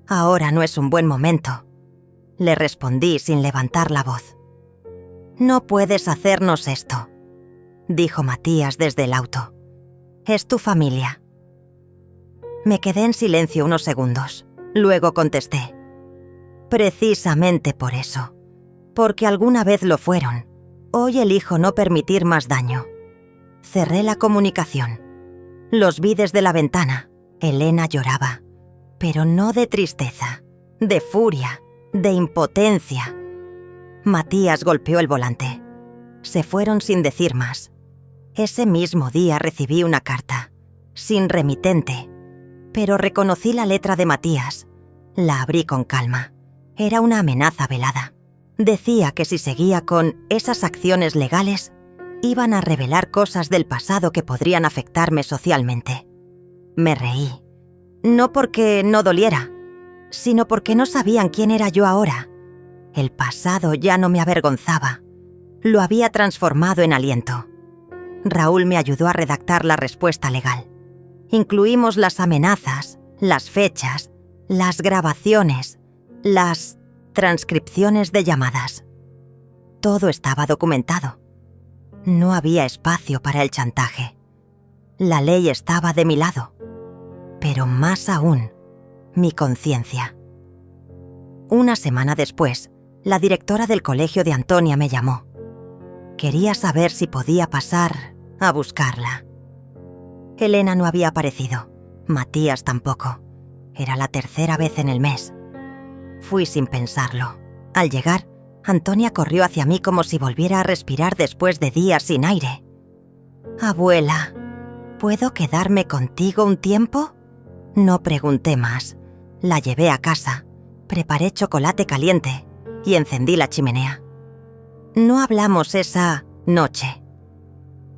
Ahora no es un buen momento», le respondí sin levantar la voz. «No puedes hacernos esto», dijo Matías desde el auto. «Es tu familia». Me quedé en silencio unos segundos. Luego contesté. «Precisamente por eso. Porque alguna vez lo fueron. Hoy elijo no permitir más daño». Cerré la comunicación. Los vi desde la ventana. Elena lloraba. Pero no de tristeza, de furia, de impotencia. Matías golpeó el volante. Se fueron sin decir más. Ese mismo día recibí una carta, sin remitente, pero reconocí la letra de Matías. La abrí con calma. Era una amenaza velada. Decía que si seguía con esas acciones legales, iban a revelar cosas del pasado que podrían afectarme socialmente. Me reí. No porque no doliera, sino porque no sabían quién era yo ahora. El pasado ya no me avergonzaba. Lo había transformado en aliento. Raúl me ayudó a redactar la respuesta legal. Incluimos las amenazas, las fechas, las grabaciones, las transcripciones de llamadas. Todo estaba documentado. No había espacio para el chantaje. La ley estaba de mi lado, pero más aún, mi conciencia. Una semana después, la directora del colegio de Antonia me llamó. Quería saber si podía pasar a buscarla. Elena no había aparecido, Matías tampoco. Era la tercera vez en el mes. Fui sin pensarlo. Al llegar, Antonia corrió hacia mí como si volviera a respirar después de días sin aire. «Abuela, ¿puedo quedarme contigo un tiempo?» No pregunté más. La llevé a casa, preparé chocolate caliente y encendí la chimenea. No hablamos esa noche.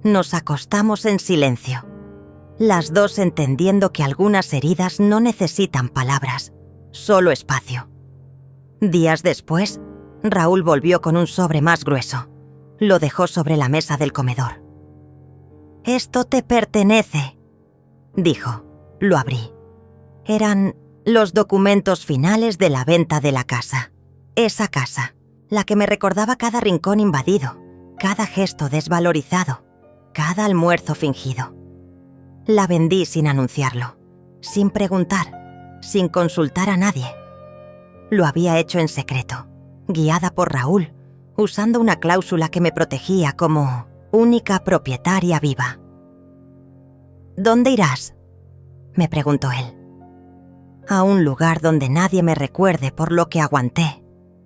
Nos acostamos en silencio, las dos entendiendo que algunas heridas no necesitan palabras, solo espacio. Días después, Raúl volvió con un sobre más grueso. Lo dejó sobre la mesa del comedor. «Esto te pertenece», dijo. Lo abrí. Eran los documentos finales de la venta de la casa. Esa casa, la que me recordaba cada rincón invadido, cada gesto desvalorizado, cada almuerzo fingido. La vendí sin anunciarlo, sin preguntar, sin consultar a nadie. Lo había hecho en secreto, guiada por Raúl, usando una cláusula que me protegía como única propietaria viva. «¿Dónde irás?», me preguntó él. «A un lugar donde nadie me recuerde por lo que aguanté,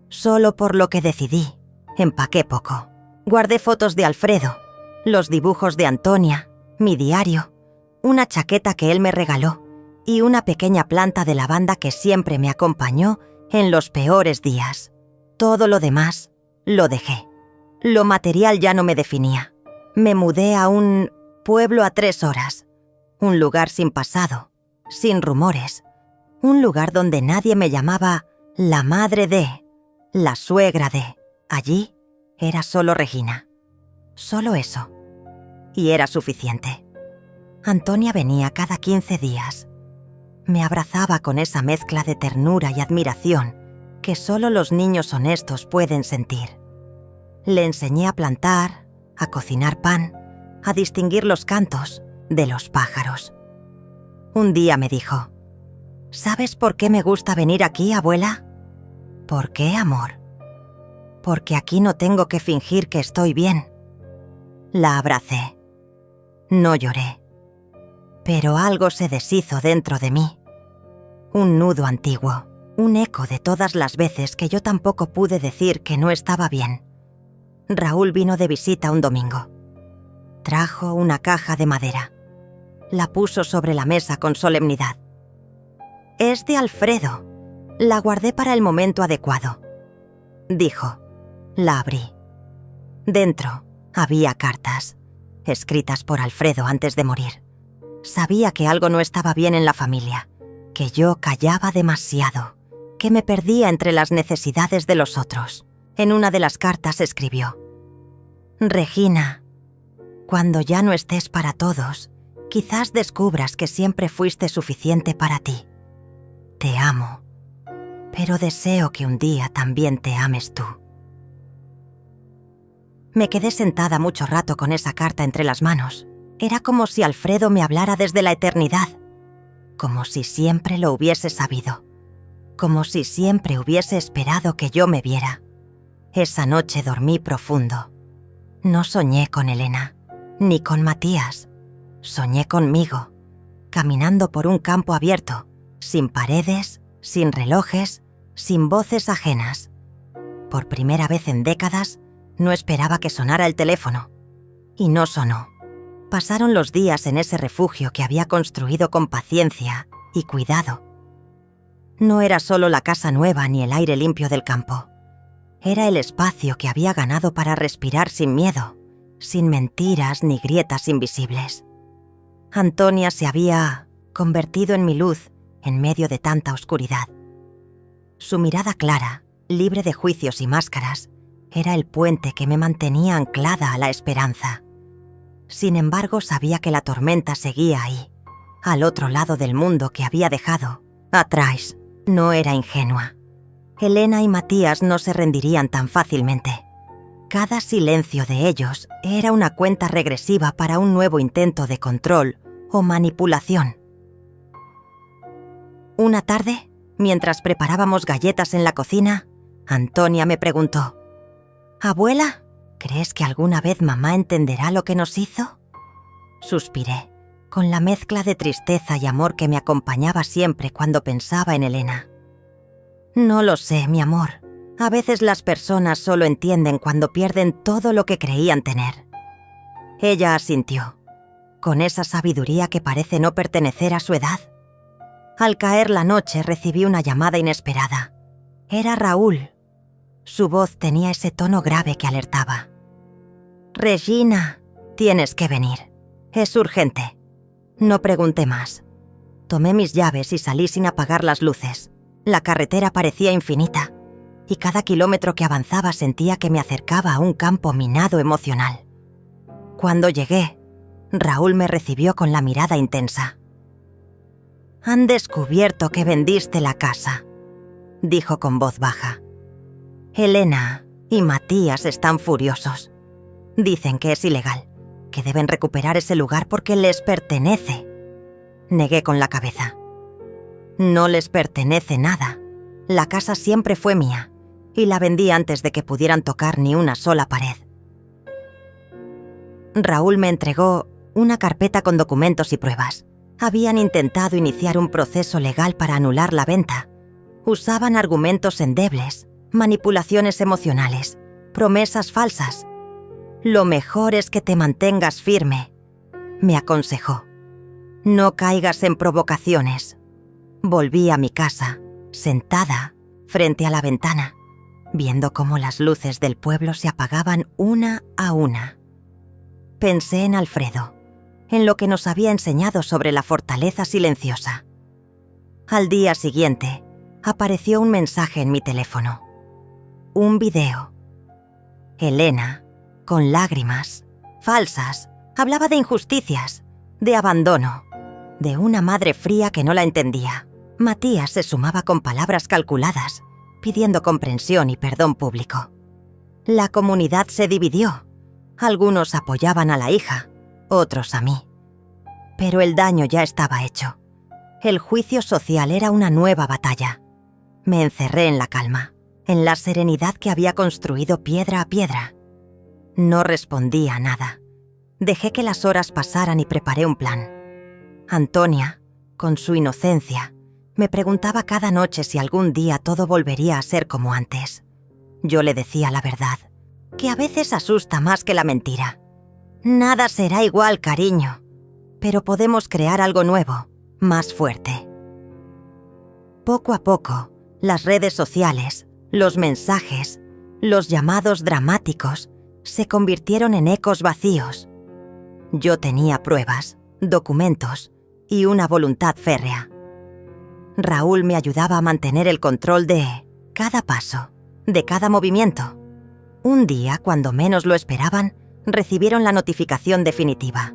solo por lo que decidí». Empaqué poco. Guardé fotos de Alfredo, los dibujos de Antonia, mi diario, una chaqueta que él me regaló y una pequeña planta de lavanda que siempre me acompañó en los peores días. Todo lo demás lo dejé. Lo material ya no me definía. Me mudé a un pueblo a 3 horas, un lugar sin pasado, sin rumores, un lugar donde nadie me llamaba la madre de, la suegra de. Allí era solo Regina. Solo eso. Y era suficiente. Antonia venía cada 15 días. Me abrazaba con esa mezcla de ternura y admiración que solo los niños honestos pueden sentir. Le enseñé a plantar, a cocinar pan, a distinguir los cantos de los pájaros. Un día me dijo: «¿Sabes por qué me gusta venir aquí, abuela?» «¿Por qué, amor?» «Porque aquí no tengo que fingir que estoy bien». La abracé. No lloré. Pero algo se deshizo dentro de mí. Un nudo antiguo, un eco de todas las veces que yo tampoco pude decir que no estaba bien. Raúl vino de visita un domingo. Trajo una caja de madera. La puso sobre la mesa con solemnidad. «Es de Alfredo. La guardé para el momento adecuado», dijo. La abrí. Dentro había cartas, escritas por Alfredo antes de morir. Sabía que algo no estaba bien en la familia, que yo callaba demasiado, que me perdía entre las necesidades de los otros. En una de las cartas escribió: «Regina, cuando ya no estés para todos, quizás descubras que siempre fuiste suficiente para ti. Te amo, pero deseo que un día también te ames tú». Me quedé sentada mucho rato con esa carta entre las manos. Era como si Alfredo me hablara desde la eternidad, como si siempre lo hubiese sabido, como si siempre hubiese esperado que yo me viera. Esa noche dormí profundo. No soñé con Elena, ni con Matías. Soñé conmigo, caminando por un campo abierto, sin paredes, sin relojes, sin voces ajenas. Por primera vez en décadas, no esperaba que sonara el teléfono. Y no sonó. Pasaron los días en ese refugio que había construido con paciencia y cuidado. No era solo la casa nueva ni el aire limpio del campo. Era el espacio que había ganado para respirar sin miedo, sin mentiras ni grietas invisibles. Antonia se había convertido en mi luz en medio de tanta oscuridad. Su mirada clara, libre de juicios y máscaras, era el puente que me mantenía anclada a la esperanza. Sin embargo, sabía que la tormenta seguía ahí, al otro lado del mundo que había dejado atrás. No era ingenua. Elena y Matías no se rendirían tan fácilmente. Cada silencio de ellos era una cuenta regresiva para un nuevo intento de control o manipulación. Una tarde, Mientras preparábamos galletas en la cocina, Antonia me preguntó: «Abuela, ¿crees que alguna vez mamá entenderá lo que nos hizo?». Suspiré, con la mezcla de tristeza y amor que me acompañaba siempre cuando pensaba en Elena. «No lo sé, mi amor. A veces las personas solo entienden cuando pierden todo lo que creían tener». Ella asintió, con esa sabiduría que parece no pertenecer a su edad. Al caer la noche recibí una llamada inesperada. Era Raúl. Su voz tenía ese tono grave que alertaba. «Regina, tienes que venir. Es urgente». No pregunté más. Tomé mis llaves y salí sin apagar las luces. La carretera parecía infinita, y cada kilómetro que avanzaba sentía que me acercaba a un campo minado emocional. Cuando llegué, Raúl me recibió con la mirada intensa. «Han descubierto que vendiste la casa», dijo con voz baja. «Elena y Matías están furiosos. Dicen que es ilegal, que deben recuperar ese lugar porque les pertenece». Negué con la cabeza. «No les pertenece nada. La casa siempre fue mía, y la vendí antes de que pudieran tocar ni una sola pared». Raúl me entregó una carpeta con documentos y pruebas. Habían intentado iniciar un proceso legal para anular la venta. Usaban argumentos endebles, manipulaciones emocionales, promesas falsas. «Lo mejor es que te mantengas firme», me aconsejó. «No caigas en provocaciones». Volví a mi casa, sentada frente a la ventana, viendo cómo las luces del pueblo se apagaban una a una. Pensé en Alfredo, en lo que nos había enseñado sobre la fortaleza silenciosa. Al día siguiente, apareció un mensaje en mi teléfono. Un video. Elena, con lágrimas, falsas, hablaba de injusticias, de abandono, de una madre fría que no la entendía. Matías se sumaba con palabras calculadas, pidiendo comprensión y perdón público. La comunidad se dividió. Algunos apoyaban a la hija, otros a mí. Pero el daño ya estaba hecho. El juicio social era una nueva batalla. Me encerré en la calma, en la serenidad que había construido piedra a piedra. No respondí a nada. Dejé que las horas pasaran y preparé un plan. Antonia, con su inocencia, me preguntaba cada noche si algún día todo volvería a ser como antes. Yo le decía la verdad, que a veces asusta más que la mentira. «Nada será igual, cariño, pero podemos crear algo nuevo, más fuerte». Poco a poco, las redes sociales, los mensajes, los llamados dramáticos, se convirtieron en ecos vacíos. Yo tenía pruebas, documentos y una voluntad férrea. Raúl me ayudaba a mantener el control de cada paso, de cada movimiento. Un día, cuando menos lo esperaban, recibieron la notificación definitiva.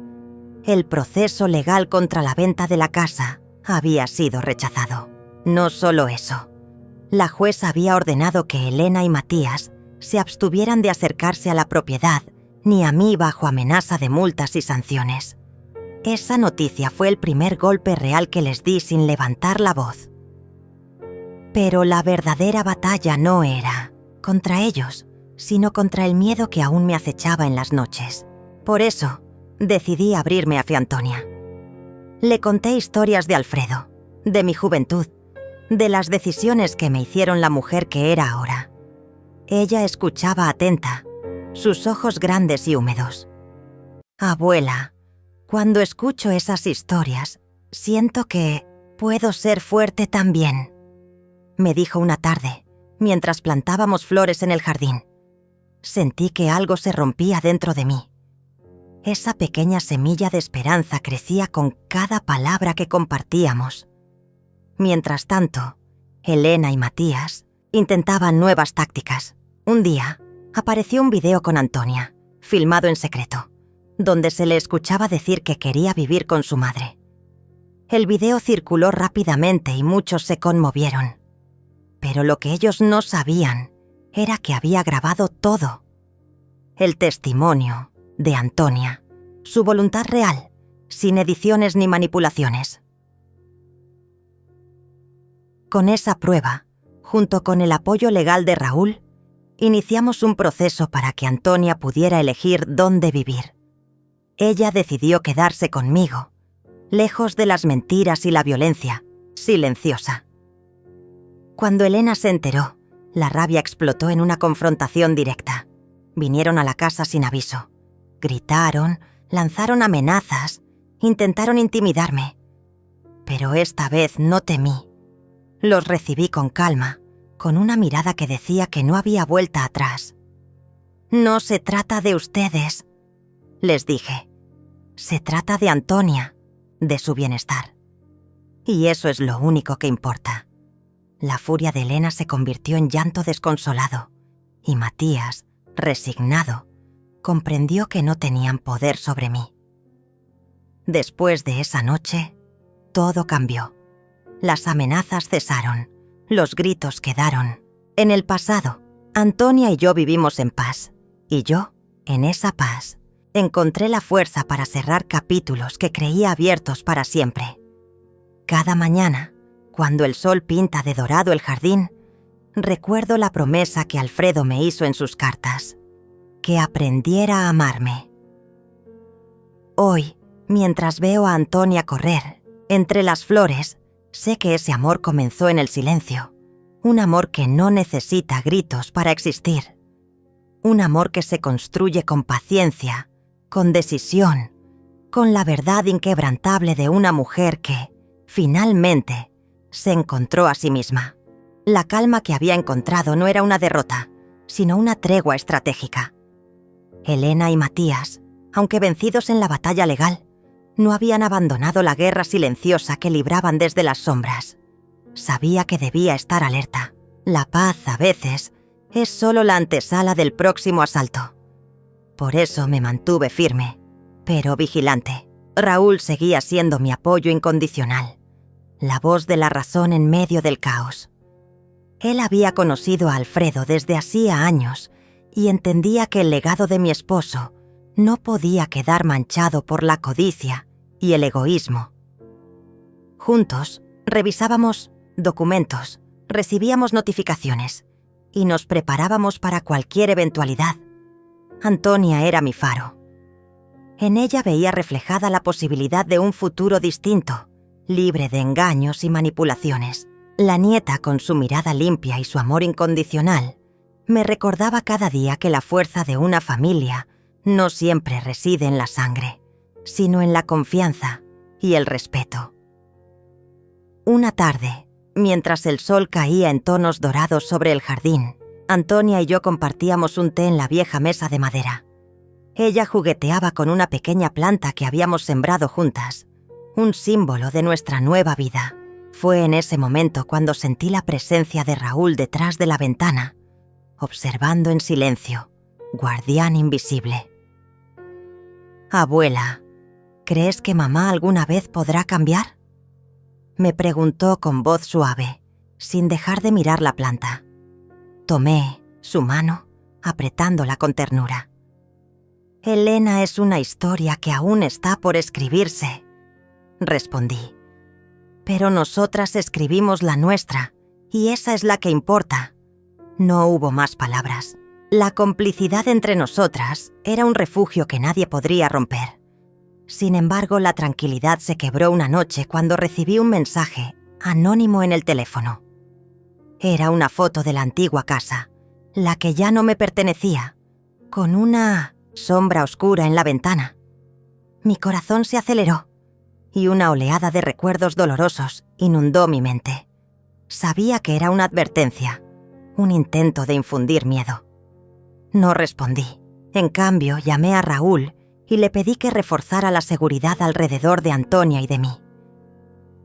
El proceso legal contra la venta de la casa había sido rechazado. No solo eso. La jueza había ordenado que Elena y Matías se abstuvieran de acercarse a la propiedad, ni a mí bajo amenaza de multas y sanciones. Esa noticia fue el primer golpe real que les di sin levantar la voz. Pero la verdadera batalla no era contra ellos, sino contra el miedo que aún me acechaba en las noches. Por eso, decidí abrirme hacia Antonia. Le conté historias de Alfredo, de mi juventud, de las decisiones que me hicieron la mujer que era ahora. Ella escuchaba atenta, sus ojos grandes y húmedos. «Abuela, cuando escucho esas historias, siento que puedo ser fuerte también», me dijo una tarde, mientras plantábamos flores en el jardín. Sentí que algo se rompía dentro de mí. Esa pequeña semilla de esperanza crecía con cada palabra que compartíamos. Mientras tanto, Elena y Matías intentaban nuevas tácticas. Un día, apareció un video con Antonia, filmado en secreto, donde se le escuchaba decir que quería vivir con su madre. El video circuló rápidamente y muchos se conmovieron. Pero lo que ellos no sabían era que había grabado todo. El testimonio de Antonia, su voluntad real, sin ediciones ni manipulaciones. Con esa prueba, junto con el apoyo legal de Raúl, iniciamos un proceso para que Antonia pudiera elegir dónde vivir. Ella decidió quedarse conmigo, lejos de las mentiras y la violencia, silenciosa. Cuando Elena se enteró, la rabia explotó en una confrontación directa. Vinieron a la casa sin aviso. Gritaron, lanzaron amenazas, intentaron intimidarme. Pero esta vez no temí. Los recibí con calma, con una mirada que decía que no había vuelta atrás. «No se trata de ustedes», les dije. «Se trata de Antonia, de su bienestar. Y eso es lo único que importa». La furia de Elena se convirtió en llanto desconsolado, y Matías, resignado, comprendió que no tenían poder sobre mí. Después de esa noche, todo cambió. Las amenazas cesaron, los gritos quedaron. En el pasado, Antonia y yo vivimos en paz, y yo, en esa paz, encontré la fuerza para cerrar capítulos que creía abiertos para siempre. Cada mañana, cuando el sol pinta de dorado el jardín, recuerdo la promesa que Alfredo me hizo en sus cartas, que aprendiera a amarme. Hoy, mientras veo a Antonia correr entre las flores, sé que ese amor comenzó en el silencio, un amor que no necesita gritos para existir, un amor que se construye con paciencia, con decisión, con la verdad inquebrantable de una mujer que, finalmente, se encontró a sí misma. La calma que había encontrado no era una derrota, sino una tregua estratégica. Elena y Matías, aunque vencidos en la batalla legal, no habían abandonado la guerra silenciosa que libraban desde las sombras. Sabía que debía estar alerta. La paz, a veces, es solo la antesala del próximo asalto. Por eso me mantuve firme, pero vigilante. Raúl seguía siendo mi apoyo incondicional, la voz de la razón en medio del caos. Él había conocido a Alfredo desde hacía años y entendía que el legado de mi esposo no podía quedar manchado por la codicia y el egoísmo. Juntos, revisábamos documentos, recibíamos notificaciones y nos preparábamos para cualquier eventualidad. Antonia era mi faro. En ella veía reflejada la posibilidad de un futuro distinto, libre de engaños y manipulaciones. La nieta, con su mirada limpia y su amor incondicional, me recordaba cada día que la fuerza de una familia no siempre reside en la sangre, sino en la confianza y el respeto. Una tarde, mientras el sol caía en tonos dorados sobre el jardín, Antonia y yo compartíamos un té en la vieja mesa de madera. Ella jugueteaba con una pequeña planta que habíamos sembrado juntas, un símbolo de nuestra nueva vida. Fue en ese momento cuando sentí la presencia de Raúl detrás de la ventana, observando en silencio, guardián invisible. «Abuela, ¿crees que mamá alguna vez podrá cambiar?», me preguntó con voz suave, sin dejar de mirar la planta. Tomé su mano, apretándola con ternura. «Elena es una historia que aún está por escribirse», respondí. «Pero nosotras escribimos la nuestra, y esa es la que importa». No hubo más palabras. La complicidad entre nosotras era un refugio que nadie podría romper. Sin embargo, la tranquilidad se quebró una noche cuando recibí un mensaje anónimo en el teléfono. Era una foto de la antigua casa, la que ya no me pertenecía, con una sombra oscura en la ventana. Mi corazón se aceleró y una oleada de recuerdos dolorosos inundó mi mente. Sabía que era una advertencia, un intento de infundir miedo. No respondí. En cambio, llamé a Raúl y le pedí que reforzara la seguridad alrededor de Antonia y de mí.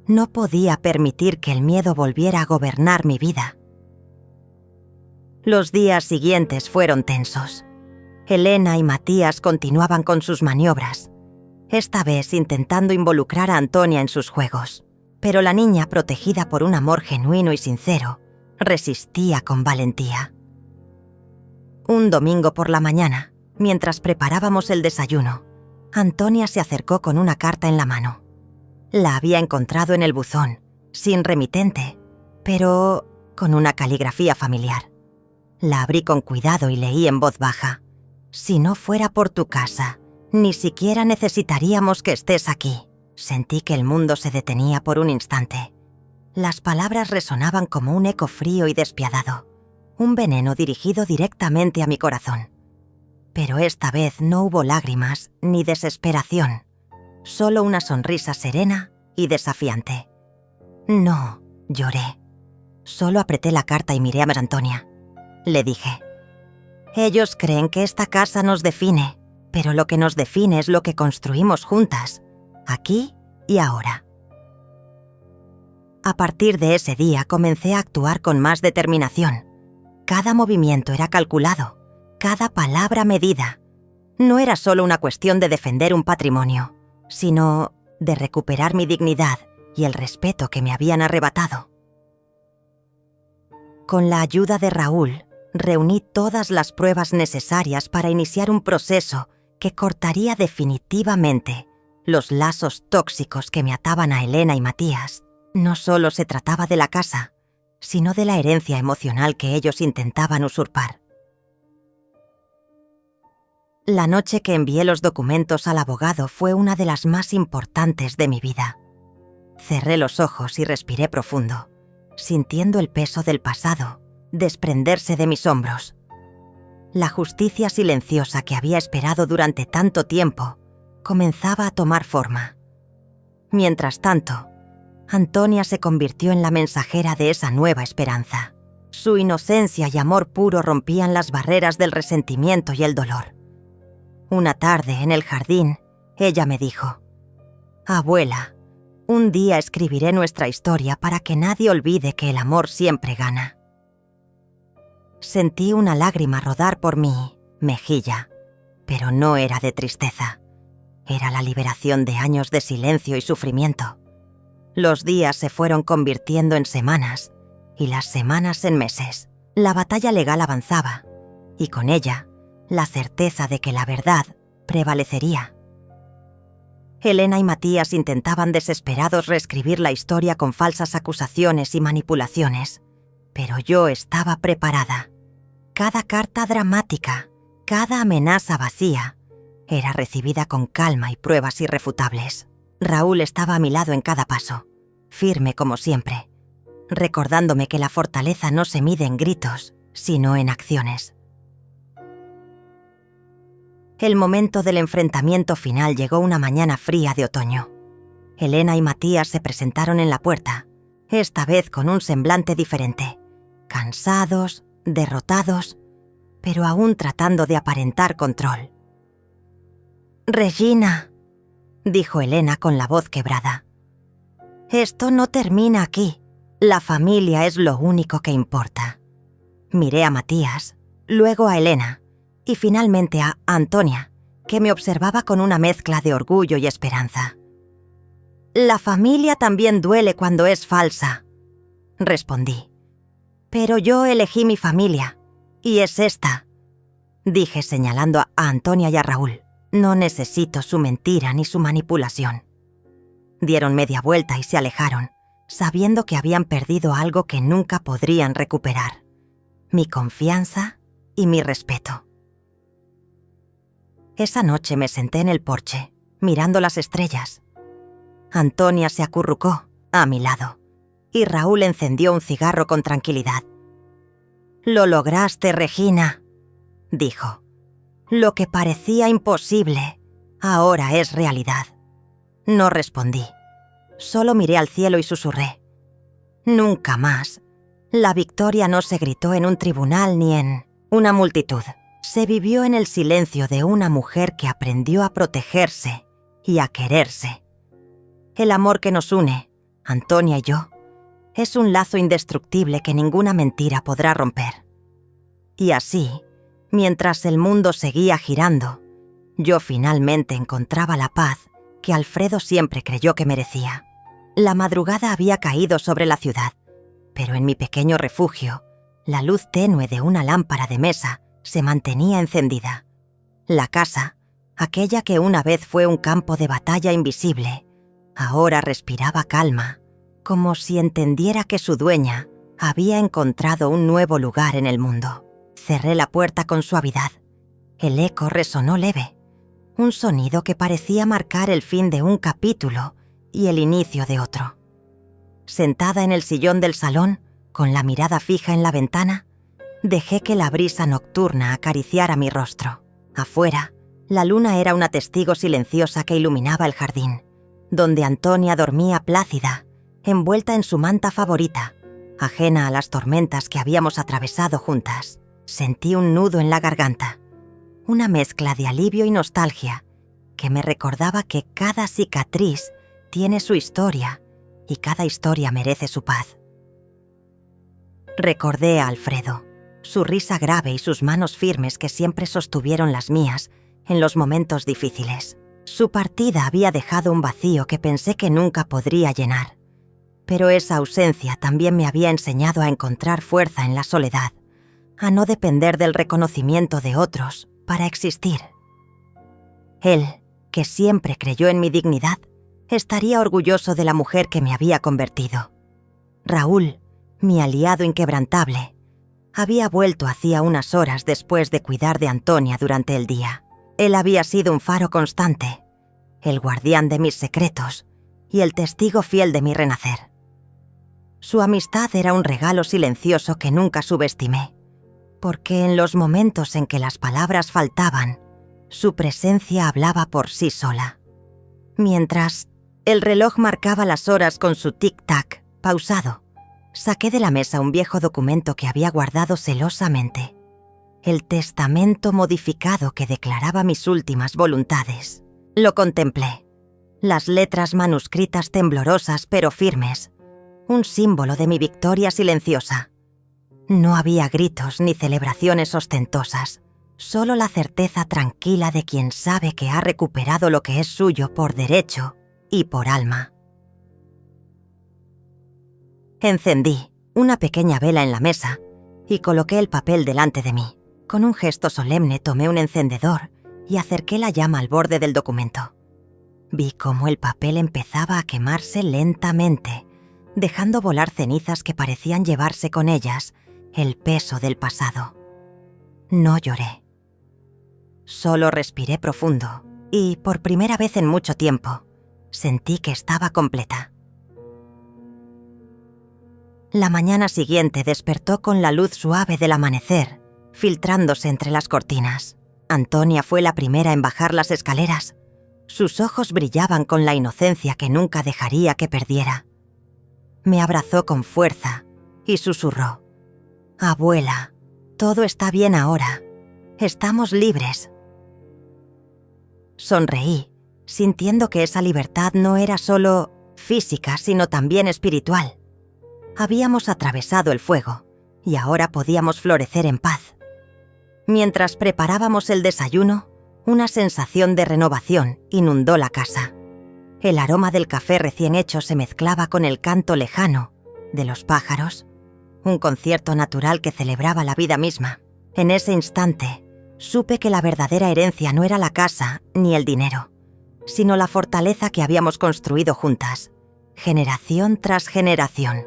No podía permitir que el miedo volviera a gobernar mi vida. Los días siguientes fueron tensos. Elena y Matías continuaban con sus maniobras, esta vez intentando involucrar a Antonia en sus juegos. Pero la niña, protegida por un amor genuino y sincero, resistía con valentía. Un domingo por la mañana, mientras preparábamos el desayuno, Antonia se acercó con una carta en la mano. La había encontrado en el buzón, sin remitente, pero con una caligrafía familiar. La abrí con cuidado y leí en voz baja: «Si no fuera por tu casa, ni siquiera necesitaríamos que estés aquí». Sentí que el mundo se detenía por un instante. Las palabras resonaban como un eco frío y despiadado, un veneno dirigido directamente a mi corazón. Pero esta vez no hubo lágrimas ni desesperación, solo una sonrisa serena y desafiante. «No», lloré. Solo apreté la carta y miré a María Antonia. Le dije: «Ellos creen que esta casa nos define, pero lo que nos define es lo que construimos juntas, aquí y ahora». A partir de ese día comencé a actuar con más determinación. Cada movimiento era calculado, cada palabra medida. No era solo una cuestión de defender un patrimonio, sino de recuperar mi dignidad y el respeto que me habían arrebatado. Con la ayuda de Raúl, reuní todas las pruebas necesarias para iniciar un proceso que cortaría definitivamente los lazos tóxicos que me ataban a Elena y Matías. No solo se trataba de la casa, sino de la herencia emocional que ellos intentaban usurpar. La noche que envié los documentos al abogado fue una de las más importantes de mi vida. Cerré los ojos y respiré profundo, sintiendo el peso del pasado desprenderse de mis hombros. La justicia silenciosa que había esperado durante tanto tiempo comenzaba a tomar forma. Mientras tanto, Antonia se convirtió en la mensajera de esa nueva esperanza. Su inocencia y amor puro rompían las barreras del resentimiento y el dolor. Una tarde, en el jardín, ella me dijo: «Abuela, un día escribiré nuestra historia para que nadie olvide que el amor siempre gana». Sentí una lágrima rodar por mi mejilla, pero no era de tristeza. Era la liberación de años de silencio y sufrimiento. Los días se fueron convirtiendo en semanas y las semanas en meses. La batalla legal avanzaba y con ella la certeza de que la verdad prevalecería. Elena y Matías intentaban desesperados reescribir la historia con falsas acusaciones y manipulaciones, pero yo estaba preparada. Cada carta dramática, cada amenaza vacía, era recibida con calma y pruebas irrefutables. Raúl estaba a mi lado en cada paso, firme como siempre, recordándome que la fortaleza no se mide en gritos, sino en acciones. El momento del enfrentamiento final llegó una mañana fría de otoño. Elena y Matías se presentaron en la puerta, esta vez con un semblante diferente, cansados, derrotados, pero aún tratando de aparentar control. «Regina», dijo Elena con la voz quebrada, «esto no termina aquí. La familia es lo único que importa». Miré a Matías, luego a Elena y finalmente a Antonia, que me observaba con una mezcla de orgullo y esperanza. «La familia también duele cuando es falsa», respondí. «Pero yo elegí mi familia, y es esta», dije señalando a Antonia y a Raúl. «No necesito su mentira ni su manipulación». Dieron media vuelta y se alejaron, sabiendo que habían perdido algo que nunca podrían recuperar: mi confianza y mi respeto. Esa noche me senté en el porche, mirando las estrellas. Antonia se acurrucó a mi lado y Raúl encendió un cigarro con tranquilidad. «Lo lograste, Regina», dijo. «Lo que parecía imposible, ahora es realidad». No respondí, solo miré al cielo y susurré: «Nunca más». La victoria no se gritó en un tribunal ni en una multitud. Se vivió en el silencio de una mujer que aprendió a protegerse y a quererse. El amor que nos une, Antonia y yo, es un lazo indestructible que ninguna mentira podrá romper. Y así, mientras el mundo seguía girando, yo finalmente encontraba la paz que Alfredo siempre creyó que merecía. La madrugada había caído sobre la ciudad, pero en mi pequeño refugio, la luz tenue de una lámpara de mesa se mantenía encendida. La casa, aquella que una vez fue un campo de batalla invisible, ahora respiraba calma, como si entendiera que su dueña Había encontrado un nuevo lugar en el mundo. Cerré la puerta con suavidad. El eco resonó leve, un sonido que parecía marcar el fin de un capítulo y el inicio de otro. Sentada en el sillón del salón, con la mirada fija en la ventana, dejé que la brisa nocturna acariciara mi rostro. Afuera, la luna era una testigo silenciosa que iluminaba el jardín, donde Antonia dormía plácida, envuelta en su manta favorita, ajena a las tormentas que habíamos atravesado juntas. Sentí un nudo en la garganta, una mezcla de alivio y nostalgia que me recordaba que cada cicatriz tiene su historia y cada historia merece su paz. Recordé a Alfredo, su risa grave y sus manos firmes que siempre sostuvieron las mías en los momentos difíciles. Su partida había dejado un vacío que pensé que nunca podría llenar. Pero esa ausencia también me había enseñado a encontrar fuerza en la soledad, a no depender del reconocimiento de otros para existir. Él, que siempre creyó en mi dignidad, estaría orgulloso de la mujer que me había convertido. Raúl, mi aliado inquebrantable, había vuelto hacía unas horas después de cuidar de Antonia durante el día. Él había sido un faro constante, el guardián de mis secretos y el testigo fiel de mi renacer. Su amistad era un regalo silencioso que nunca subestimé, porque en los momentos en que las palabras faltaban, su presencia hablaba por sí sola. Mientras el reloj marcaba las horas con su tic-tac pausado, saqué de la mesa un viejo documento que había guardado celosamente. El testamento modificado que declaraba mis últimas voluntades. Lo contemplé. Las letras manuscritas temblorosas pero firmes. Un símbolo de mi victoria silenciosa. No había gritos ni celebraciones ostentosas. Solo la certeza tranquila de quien sabe que ha recuperado lo que es suyo por derecho y por alma. Encendí una pequeña vela en la mesa y coloqué el papel delante de mí. Con un gesto solemne tomé un encendedor y acerqué la llama al borde del documento. Vi cómo el papel empezaba a quemarse lentamente, dejando volar cenizas que parecían llevarse con ellas el peso del pasado. No lloré. Solo respiré profundo y, por primera vez en mucho tiempo, sentí que estaba completa. La mañana siguiente despertó con la luz suave del amanecer, filtrándose entre las cortinas. Antonia fue la primera en bajar las escaleras. Sus ojos brillaban con la inocencia que nunca dejaría que perdiera. Me abrazó con fuerza y susurró: «Abuela, todo está bien ahora. Estamos libres». Sonreí, sintiendo que esa libertad no era solo física, sino también espiritual. Habíamos atravesado el fuego y ahora podíamos florecer en paz. Mientras preparábamos el desayuno, una sensación de renovación inundó la casa. El aroma del café recién hecho se mezclaba con el canto lejano de los pájaros, un concierto natural que celebraba la vida misma. En ese instante, supe que la verdadera herencia no era la casa ni el dinero, sino la fortaleza que habíamos construido juntas, generación tras generación.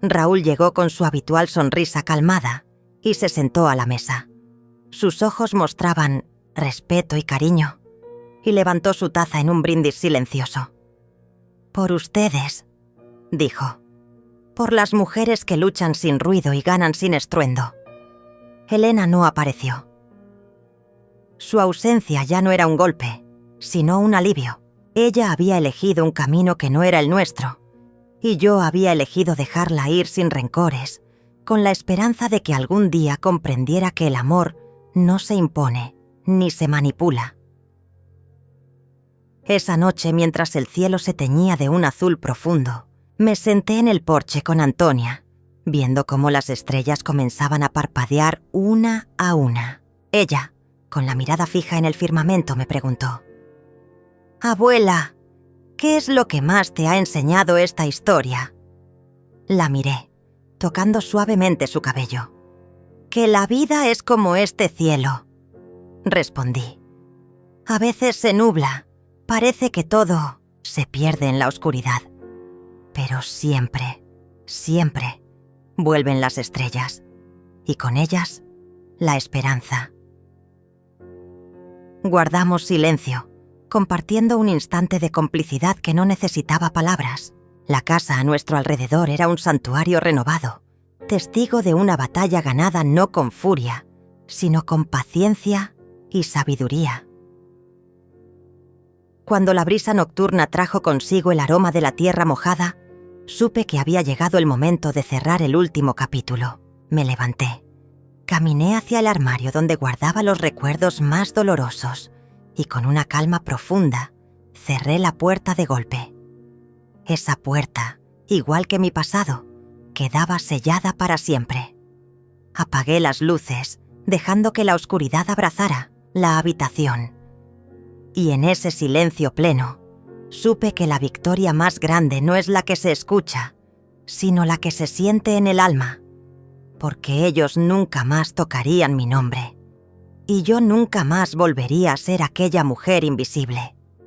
Raúl llegó con su habitual sonrisa calmada y se sentó a la mesa. Sus ojos mostraban respeto y cariño, y levantó su taza en un brindis silencioso. «Por ustedes», dijo, «por las mujeres que luchan sin ruido y ganan sin estruendo». Elena no apareció. Su ausencia ya no era un golpe, sino un alivio. Ella había elegido un camino que no era el nuestro, y yo había elegido dejarla ir sin rencores, con la esperanza de que algún día comprendiera que el amor no se impone ni se manipula. Esa noche, mientras el cielo se teñía de un azul profundo, me senté en el porche con Antonia, viendo cómo las estrellas comenzaban a parpadear una a una. Ella, con la mirada fija en el firmamento, me preguntó: «Abuela, ¿qué es lo que más te ha enseñado esta historia?». La miré, tocando suavemente su cabello. «Que la vida es como este cielo», respondí. «A veces se nubla, parece que todo se pierde en la oscuridad, pero siempre, siempre, vuelven las estrellas, y con ellas, la esperanza. Guardamos silencio, compartiendo un instante de complicidad que no necesitaba palabras. La casa a nuestro alrededor era un santuario renovado, testigo de una batalla ganada no con furia, sino con paciencia y sabiduría. Cuando la brisa nocturna trajo consigo el aroma de la tierra mojada, supe que había llegado el momento de cerrar el último capítulo. Me levanté. Caminé hacia el armario donde guardaba los recuerdos más dolorosos y con una calma profunda cerré la puerta de golpe. Esa puerta, igual que mi pasado, quedaba sellada para siempre. Apagué las luces, dejando que la oscuridad abrazara la habitación. Y en ese silencio pleno, supe que la victoria más grande no es la que se escucha, sino la que se siente en el alma, porque ellos nunca más tocarían mi nombre, y yo nunca más volvería a ser aquella mujer invisible.